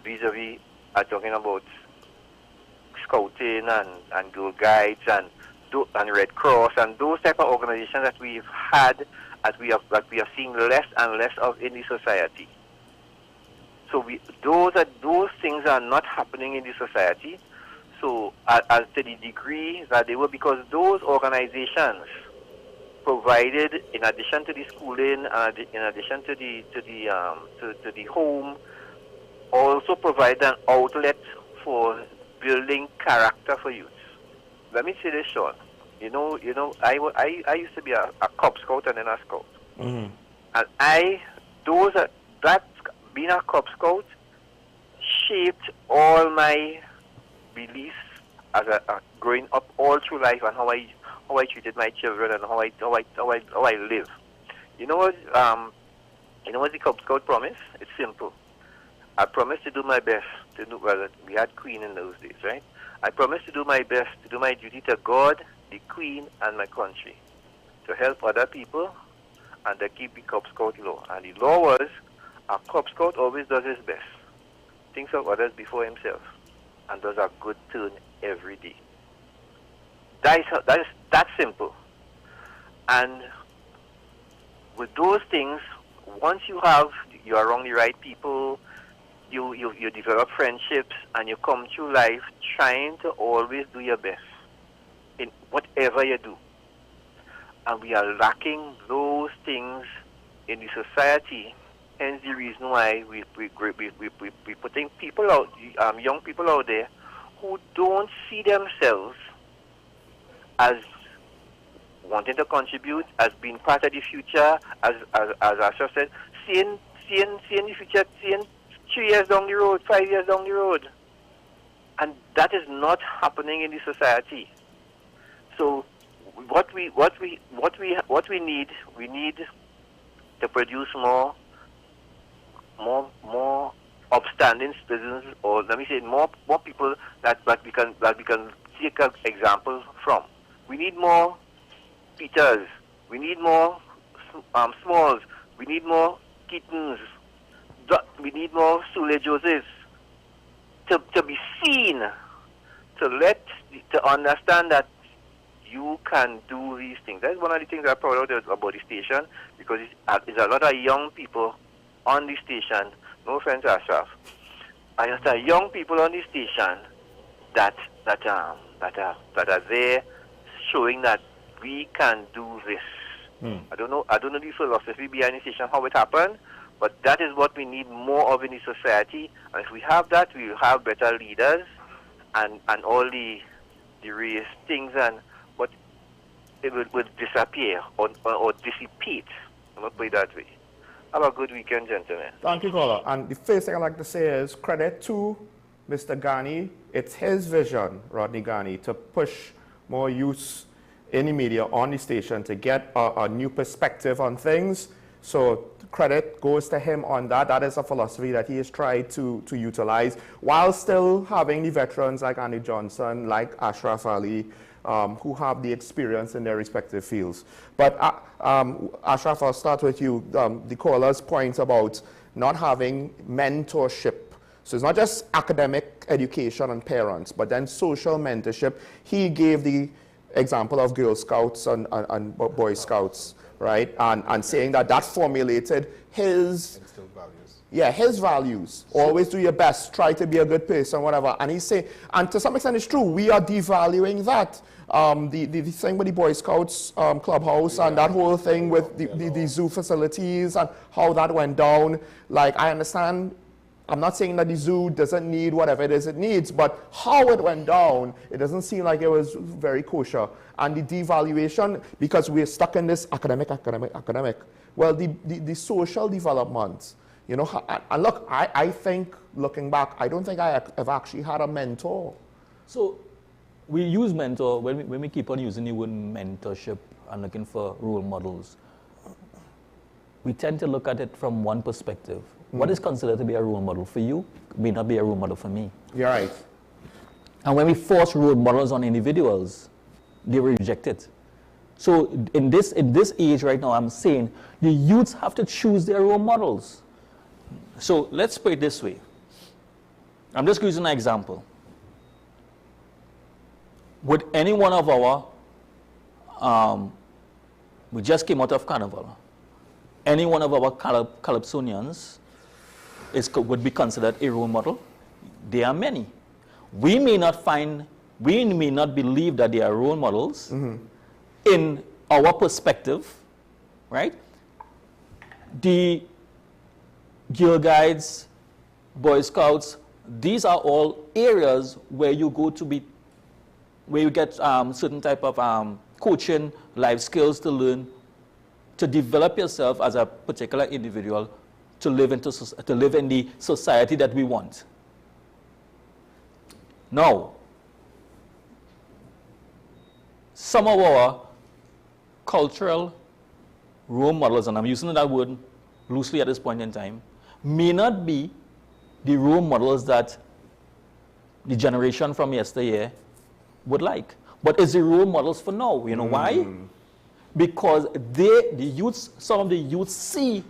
Vis-a-vis, I'm talking about scouting and Girl Guides and Red Cross and those type of organizations that we've had that we are seeing less and less of in the society. So those things are not happening in the society. So as to the degree that they were, because those organizations provided, in addition to the schooling and in addition to the home, also provide an outlet for building character for youth. Let me say this, Sean. You know, I used to be a Cub Scout and then a Scout, and being a Cub Scout shaped all my beliefs as a growing up all through life and how I treated my children and how I live. You know what the Cub Scout promise? It's simple. I promise to do my best to do, well, we had Queen in those days, right? I promise to do my best to do my duty to God, the Queen, and my country, to help other people and to keep the Cub Scout law. And the law was, a Cub Scout always does his best, thinks of others before himself, and does a good turn every day. That's simple. And with those things, once you are around the right people, you develop friendships, and you come through life trying to always do your best in whatever you do. And we are lacking those things in the society. Hence the reason why we're putting people out, young people out there who don't see themselves as wanting to contribute, as being part of the future, as Asha said, seeing the future, seeing 3 years down the road, 5 years down the road. And that is not happening in the society. So what we need, we need to produce more upstanding citizens, or let me say more people that we can take an example from. We need more Peters, we need more Smalls, we need more Kittens, we need more Sule Josephs to be seen, to understand that you can do these things. That's one of the things I'm proud of about the station, because it's a lot of young people on the station. No offense, Ashraf, I just have young people on the station that are there showing that we can do this. I don't know the philosophy behind the station, how it happened, but that is what we need more of in the society. And if we have that, we will have better leaders and all the race things, and but it will disappear or dissipate. I'm not put it that way. Have a good weekend, gentlemen. Thank you, caller. And the first thing I'd like to say is credit to Mr. Ghani. It's his vision, Rodney Ghani, to push more youth in the media on the station to get a new perspective on things. So credit goes to him on that. That is a philosophy that he has tried to utilize while still having the veterans like Andy Johnson, like Ashraf Ali, who have the experience in their respective fields. But Ashraf, I'll start with you. The caller's point about not having mentorship. So it's not just academic education and parents, but then social mentorship. He gave the example of Girl Scouts and Boy Scouts, right? And saying that formulated his... Instilled values. Yeah, his values. Always do your best, try to be a good person, whatever. And he say, and to some extent it's true, we are devaluing that. The thing with the Boy Scouts clubhouse and that whole thing with the zoo facilities and how that went down. Like, I understand, I'm not saying that the zoo doesn't need whatever it is it needs, but how it went down, it doesn't seem like it was very kosher. And the devaluation, because we're stuck in this academic. Well, the social development, you know, and look, I think, looking back, I don't think I have actually had a mentor. So we use mentor, when we keep on using the word mentorship and looking for role models, we tend to look at it from one perspective. What is considered to be a role model for you may not be a role model for me. You're right. And when we force role models on individuals, they reject it. So in this age right now, I'm saying the youths have to choose their role models. So let's put it this way. I'm just using an example. Would any one of our, we just came out of Carnival, any one of our Calypsonians would be considered a role model? There are many. We may not believe that they are role models in our perspective, right? The Girl Guides, Boy Scouts, these are all areas where you go to be, where you get certain type of coaching, life skills to learn, to develop yourself as a particular individual, to live in the society that we want. Now, some of our cultural role models, and I'm using that word loosely at this point in time, may not be the role models that the generation from yesteryear would like. But it's the role models for now. You know why? Because some of the youths see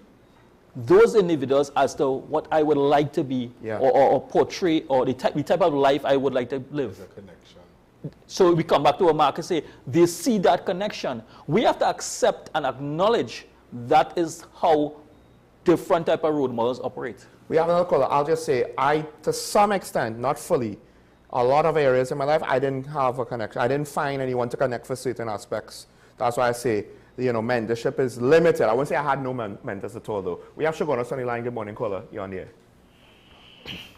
those individuals as to what I would like to be, or portray, or the type of life I would like to live. There's a connection. So we come back to our mark and say, they see that connection. We have to accept and acknowledge that is how different type of role models operate. We have another caller. I'll just say, to some extent, not fully, a lot of areas in my life, I didn't have a connection. I didn't find anyone to connect for certain aspects. That's why I say, you know, mentorship is limited. I wouldn't say I had no mentors at all, though. We have Shogun on the line. Good morning, caller. You're on the air.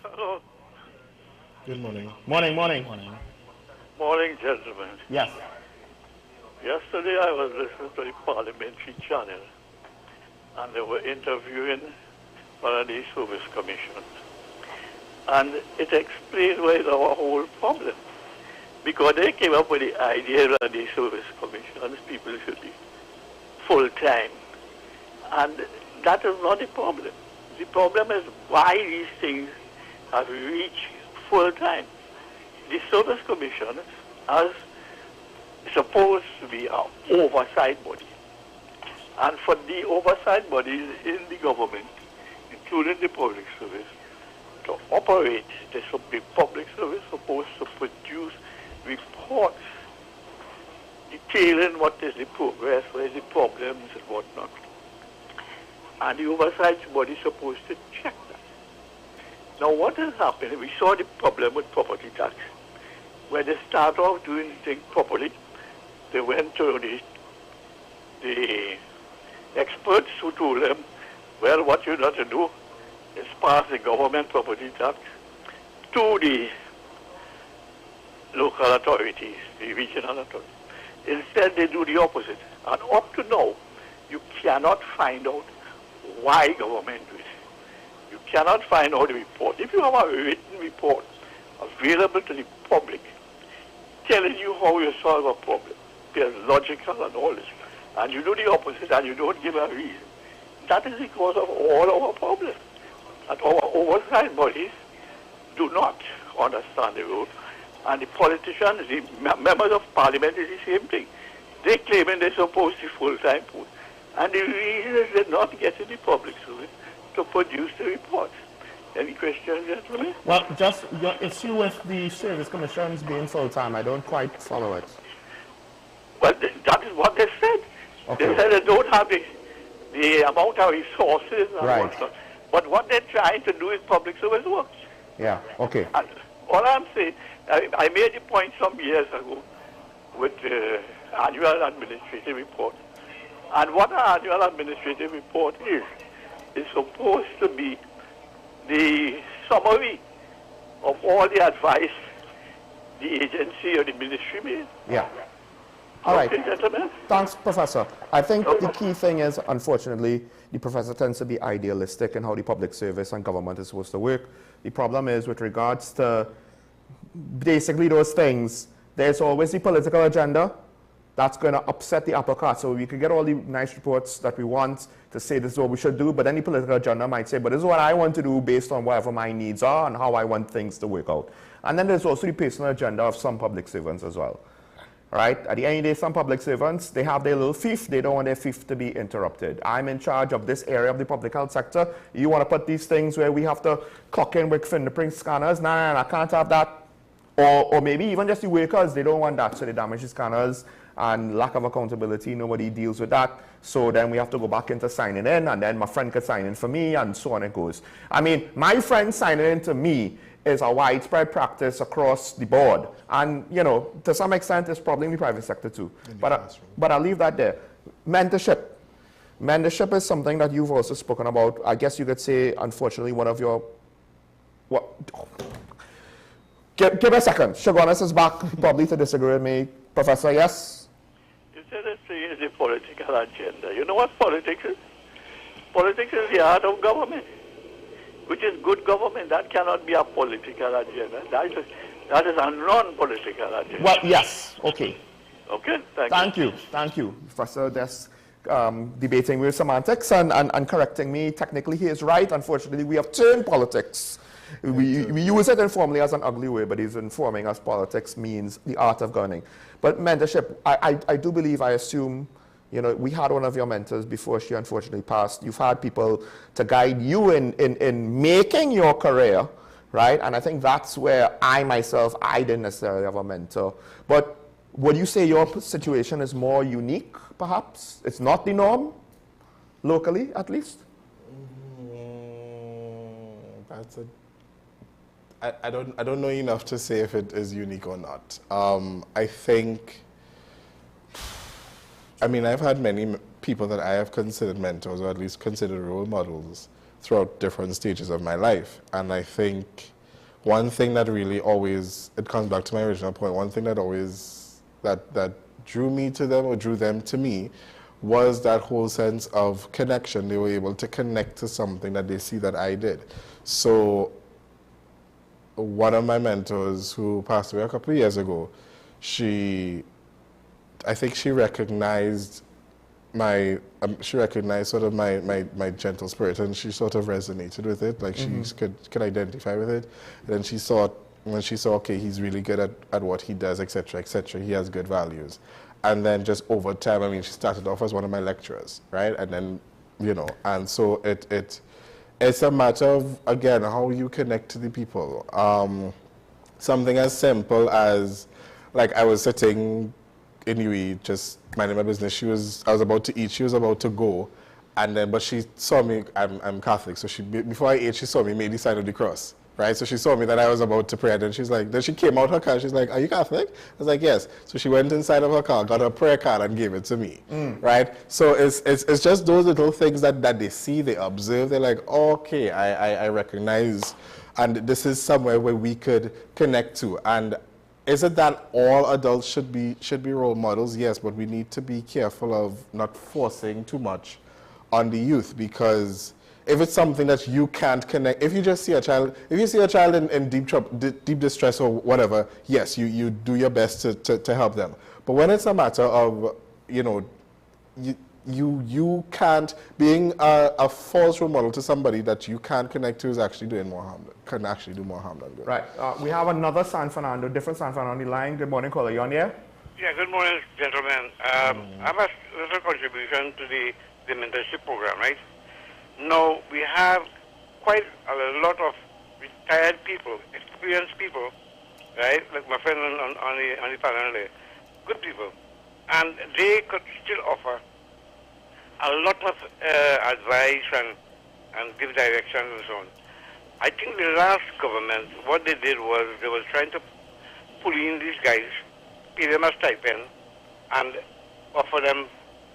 Hello. Good morning. Morning. Morning, gentlemen. Yes. Yesterday I was listening to the parliamentary channel, and they were interviewing one of the service commissions. And it explained why it's our whole problem. Because they came up with the idea that the service commissions people should be full-time. And that is not the problem. The problem is why these things have reached full-time. The service commission is supposed to be an oversight body. And for the oversight bodies in the government, including the public service, to operate, the public service supposed to produce reports detailing what is the progress, what is the problems and whatnot. And the oversight body is supposed to check that. Now what has happened, we saw the problem with property tax. When they start off doing things properly, they went to the experts who told them, well, what you got to do is pass the government property tax to the local authorities, the regional authorities. Instead, they do the opposite. And up to now, you cannot find out why government do it. You cannot find out the report. If you have a written report available to the public telling you how you solve a problem, there's logical and all this, and you do the opposite and you don't give a reason, that is the cause of all our problems. And our oversight bodies do not understand the rule. And the politicians, the members of parliament is the same thing. They claiming they're supposed to full-time post. And the reason is they're not getting the public service to produce the reports. Any questions, gentlemen? Well, just your issue with the service commissions being full-time, I don't quite follow it. Well, that is what they said. Okay. They said they don't have the amount of resources and Right. whatnot. But what they're trying to do is public service work. Yeah, okay. And all I'm saying, I made the point some years ago with the annual administrative report. And what an annual administrative report is supposed to be the summary of all the advice the agency or the ministry made. Yeah. All right. Okay, gentlemen. Thanks, Professor. I think the key thing is, unfortunately, the professor tends to be idealistic in how the public service and government is supposed to work. The problem is with regards to basically those things, there's always the political agenda that's going to upset the apple cart. So we could get all the nice reports that we want to say this is what we should do, but then the political agenda might say, but this is what I want to do based on whatever my needs are and how I want things to work out. And then there's also the personal agenda of some public servants as well. Right? At the end of the day, some public servants, they have their little fief. They don't want their fief to be interrupted. I'm in charge of this area of the public health sector. You want to put these things where we have to clock in with fingerprint scanners? No, I can't have that. Or maybe even just the workers, they don't want that. So they damage the scanners and lack of accountability. Nobody deals with that. So then we have to go back into signing in, and then my friend could sign in for me, and so on it goes. I mean, my friend signing in to me is a widespread practice across the board. And, you know, to some extent, it's probably in the private sector too. But I'll leave that there. Mentorship. Mentorship is something that you've also spoken about. I guess you could say, unfortunately, one of your... What? Give me a second. Shagonis is back, probably to disagree with me. Professor, yes? You said it's the political agenda. You know what politics is? Politics is the art of government, which is good government. That cannot be a political agenda. That is a non-political agenda. Well, yes. Okay. Okay, thank you. Thank you, Professor. That's debating with semantics and correcting me. Technically, he is right. Unfortunately, we have turned politics. We use it informally as an ugly way, but he's informing us politics means the art of governing. But mentorship, I do believe, I assume, you know, we had one of your mentors before she unfortunately passed. You've had people to guide you in making your career, right? And I think that's where I didn't necessarily have a mentor. But would you say your situation is more unique, perhaps? It's not the norm, locally at least? I don't know enough to say if it is unique or not. I think, I mean, I've had many people that I have considered mentors, or at least considered role models throughout different stages of my life. And I think one thing that really always, it comes back to my original point, one thing that always, that drew me to them or drew them to me was that whole sense of connection. They were able to connect to something that they see that I did. So one of my mentors who passed away a couple of years ago, I think she recognized sort of my gentle spirit, and she sort of resonated with it, like she could identify with it. And then when she saw, okay, he's really good at what he does, etc., etc., he has good values. And then just over time, I mean, she started off as one of my lecturers, right? And then, you know, and so it's a matter of, again, how you connect to the people. Something as simple as, like, I was sitting in UE, just minding my business. I was about to eat, she was about to go, and then, but she saw me, I'm Catholic, so before I ate, she saw me, made the sign of the cross, right? So she saw me that I was about to pray, and she's like, then she came out her car, she's like, are you Catholic? I was like, yes. So she went inside of her car, got her prayer card, and gave it to me, right? So it's just those little things that they see, they observe, they're like, okay, I recognize, and this is somewhere where we could connect to. And is it that all adults should be role models? Yes, but we need to be careful of not forcing too much on the youth, because if it's something that you can't connect, if you just see a child, if you see a child in deep trouble, deep distress or whatever, yes, you do your best to help them. But when it's a matter of, you know, you can't, being a false role model to somebody that you can't connect to is actually doing more harm, can actually do more harm than good. Right. We have another San Fernando, different San Fernando on the line. Good morning, caller. You on here? Yeah, good morning, gentlemen. I have a little contribution to the mentorship program, right? Now, we have quite a lot of retired people, experienced people, right? Like my friend on the panel there. Good people. And they could still offer a lot of advice and give direction and so on. I think the last government, what they did was they were trying to pull in these guys, pay them a stipend, and offer them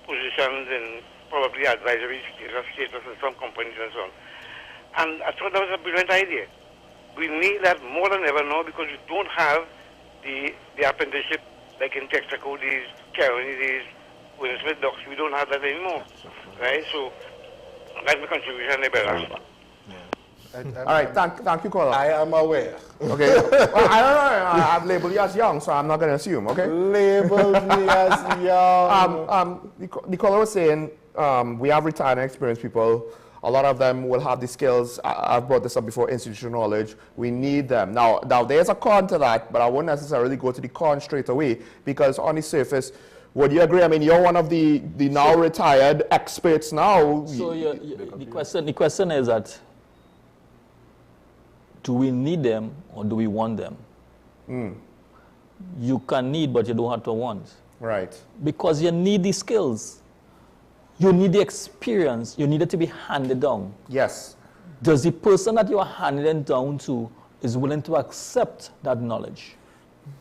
positions in probably advisory status in some companies and so on. And I thought that was a brilliant idea. We need that more than ever now because we don't have the apprenticeship like in Texaco days, Carolina days, William Smith Docks. We don't have that anymore, right? So that's my contribution there. All right, thank you, caller. I am aware. Okay. Well, I don't know. I've labeled you as young, so I'm not going to assume, okay? Labeled me as young. The caller was saying we have retired and experienced people. A lot of them will have the skills. I've brought this up before, institutional knowledge. We need them. Now there's a con to that, but I wouldn't necessarily go to the con straight away because on the surface, would you agree? I mean, you're one of the now retired experts now. So the question is that, do we need them or do we want them? You can need, but you don't have to want. Right. Because you need the skills. You need the experience. You need it to be handed down. Yes. Does the person that you are handing it down to is willing to accept that knowledge?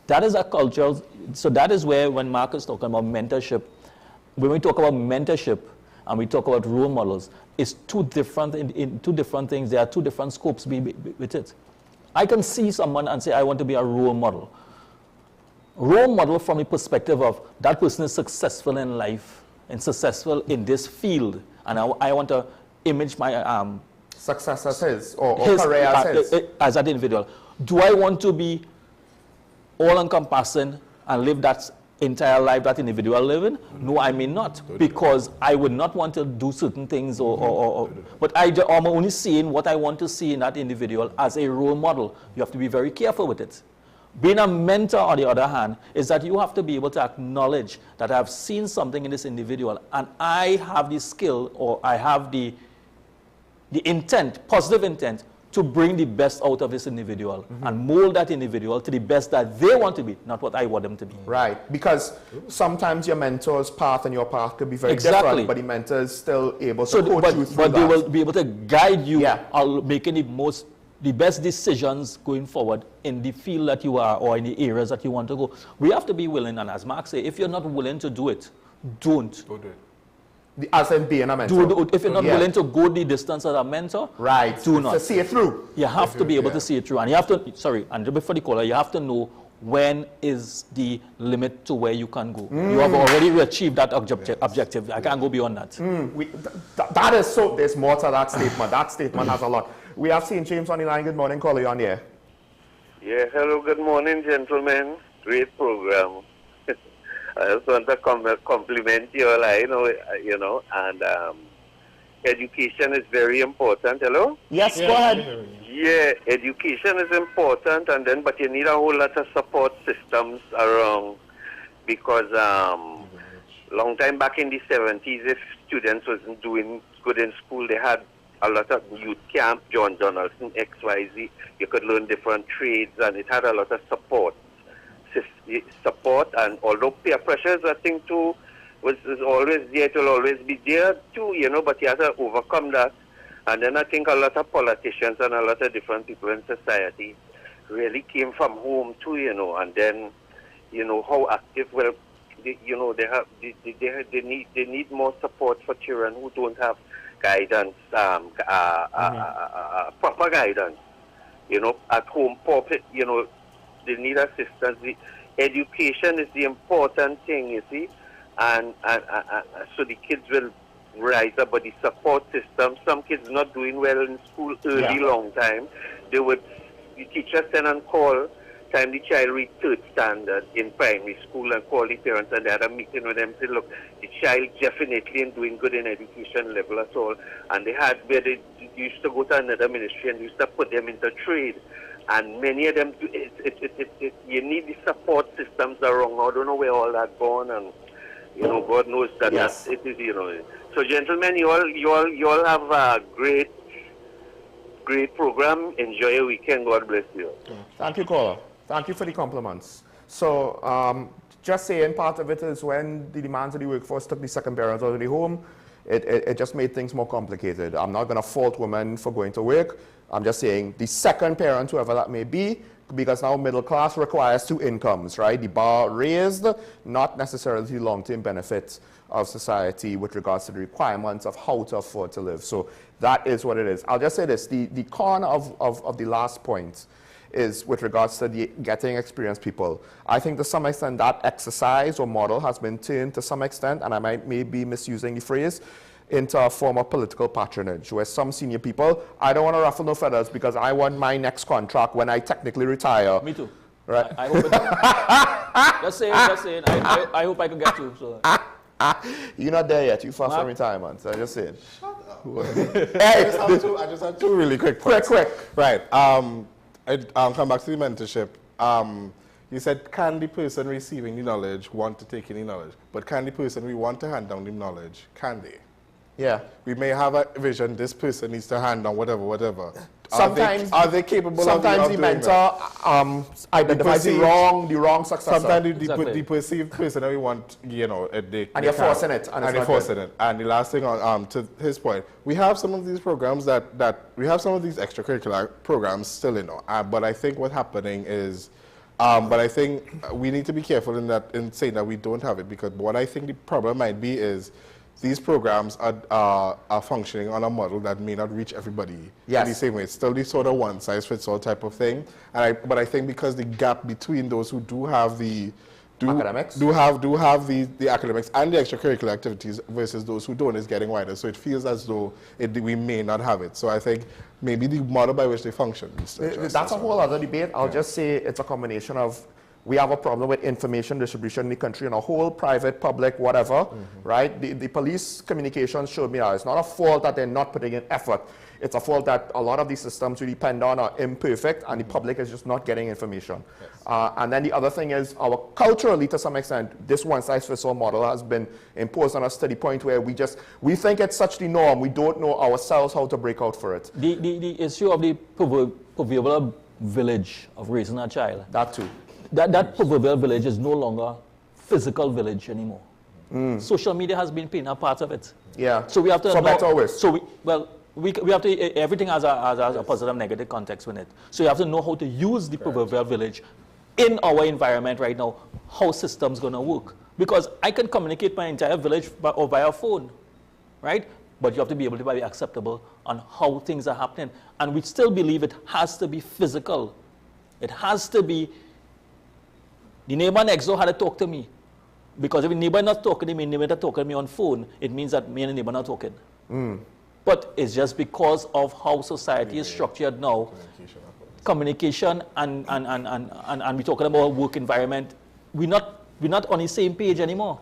That is a cultural, so that is where when Mark is talking about mentorship, when we talk about mentorship and we talk about role models, it's two different, in two different things. There are two different scopes with it. I can see someone and say, I want to be a role model. Role model from the perspective of that person is successful in life and successful in this field. And I want to image my success as his or career as his. As an individual. Do I want to be all-encompassing and live that entire life that individual living? No, I may not, because I would not want to do certain things but I'm only seeing what I want to see in that individual as a role model. You have to be very careful with it. Being a mentor, on the other hand, is that you have to be able to acknowledge that I've seen something in this individual and I have the skill or I have the intent, positive intent, to bring the best out of this individual and mold that individual to the best that they want to be, not what I want them to be. Right, because sometimes your mentor's path and your path could be very different, but the mentor is still able to coach you through but they will be able to guide you on making the best decisions going forward in the field that you are or in the areas that you want to go. We have to be willing, and as Mark said, if you're not willing to do it, don't. Don't do it. As in being a mentor. If you're not willing to go the distance as a mentor, do not. To see it through. You have to be able to see it through. And you have to, and before the caller, you have to know when is the limit to where you can go. You have already achieved that objective. I can't go beyond that. That is so, there's more to that statement. That statement has a lot. We have St. James on the line. Good morning, caller, you on the air. Yeah, hello, good morning, gentlemen. Great program. I just want to compliment you all, and education is very important. Hello? Yes, go ahead. Yeah, education is important, but you need a whole lot of support systems around because long time back in the 70s, if students wasn't doing good in school, they had a lot of youth camp, John Donaldson, XYZ. You could learn different trades, and it had a lot of support, and although peer pressure is a thing too, is always there, it will always be there too, but you have to overcome that. And then I think a lot of politicians and a lot of different people in society really came from home too, you know, and then, you know, how active, well, they need more support for children who don't have guidance, proper guidance, you know, at home, you know, they need assistance. The education is the important thing, you see, and so the kids will rise up, but the support system, some kids not doing well in school early, long time, the teacher send and call, time the child reach 3rd standard in primary school and call the parents and they had a meeting with them and say, look, the child definitely ain't doing good in education level at all. And they had where they used to go to another ministry and used to put them into trade. And many of them, you need the support systems around. I don't know where all that gone, and you know, God knows that it is, you know. So, gentlemen, you all have a great program. Enjoy your weekend. God bless you. Thank you, caller. Thank you for the compliments. So, just saying, part of it is when the demands of the workforce took the second parents out of the home, it just made things more complicated. I'm not going to fault women for going to work. I'm just saying the second parent, whoever that may be, because now middle class requires 2 incomes, right? The bar raised, not necessarily the long-term benefits of society with regards to the requirements of how to afford to live. So that is what it is. I'll just say this, the con of the last point is with regards to the getting experienced people. I think to some extent that exercise or model has been turned to some extent, and I may be misusing the phrase, into a form of political patronage, where some senior people, I don't want to ruffle no feathers because I want my next contract when I technically retire. Me too. Right? I hope just saying. I hope I can get you. So. You're not there yet. You're far from retirement. So I'm just saying. I just have two really quick points. Quick. Right. Come back to the mentorship. You said, can the person receiving the knowledge want to take any knowledge? But can the person we want to hand down the knowledge, can they? Yeah. We may have a vision, this person needs to hand down whatever. Sometimes are they capable sometimes of the doing mentor identifies the wrong successor. Sometimes the perceived person that we want, you know, and you're forcing it. And the last thing on to his point, we have some of these programs that we have some of these extracurricular programs still, you know. But I think what's happening is, but I think we need to be careful in saying that we don't have it, because what I think the problem might be is these programs are functioning on a model that may not reach everybody in the same way. It's still the sort of one-size-fits-all type of thing. But I think because the gap between those who do have the academics the academics and the extracurricular activities versus those who don't is getting wider. So it feels as though we may not have it. So I think maybe the model by which they function. That's a whole other debate. I'll just say it's a combination of, we have a problem with information distribution in the country in a whole, private, public, whatever, right? The police communications showed me that it's not a fault that they're not putting in effort. It's a fault that a lot of these systems we depend on are imperfect, and the public is just not getting information. And then the other thing is, culturally, to some extent, this one-size-fits-all model has been imposed on us to the point where we think it's such the norm, we don't know ourselves how to break out for it. The issue of the proverbial village of raising a child. That too. That proverbial village is no longer physical village anymore. Social media has been playing a part of it. Yeah. So we have to for better or worse. So we have to, everything has a positive, negative context with it. So you have to know how to use the proverbial village in our environment right now, how systems going to work. Because I can communicate my entire village via phone, right? But you have to be able to be acceptable on how things are happening. And we still believe it has to be physical. It has to be, the neighbor next door had to talk to me. Because if the neighbor not talking to me, neighbor not talking to me on phone, it means that me and the neighbor not talking. But it's just because of how society is structured now. Communication and we're talking about work environment. We're not on the same page anymore.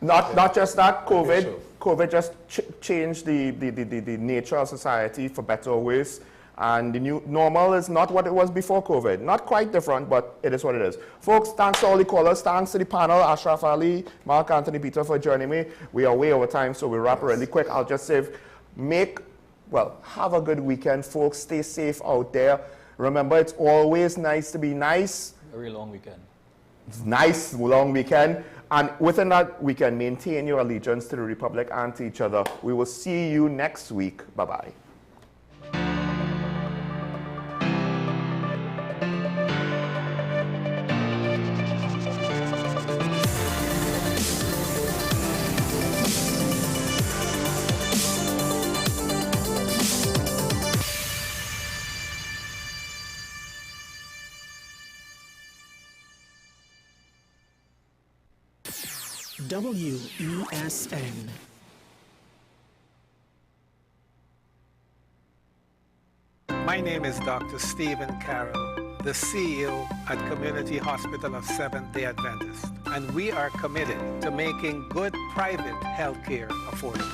Not just that, COVID just changed the nature of society for better or worse. And the new normal is not what it was before COVID. Not quite different, but it is what it is. Folks, thanks to all the callers. Thanks to the panel, Ashraf Ali, Mark Anthony Peter, for joining me. We are way over time, so we'll wrap really quick. I'll just say, have a good weekend, folks. Stay safe out there. Remember, it's always nice to be nice. A very long weekend. It's nice, long weekend. And within that weekend, maintain your allegiance to the Republic and to each other. We will see you next week. Bye-bye. WESN. My name is Dr. Stephen Carroll, the CEO at Community Hospital of Seventh-day Adventist, and we are committed to making good private health care affordable.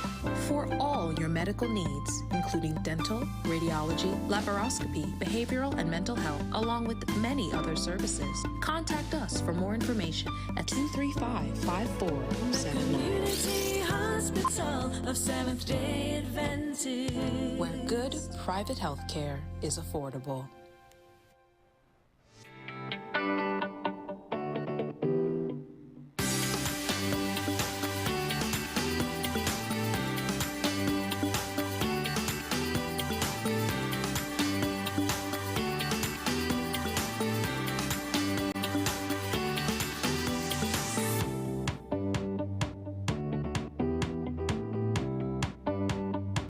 For all your medical needs, including dental, radiology, laparoscopy, behavioral and mental health, along with many other services, contact us for more information at 235-5479. Community Hospital of Seventh-day Adventist, where good private health care is affordable.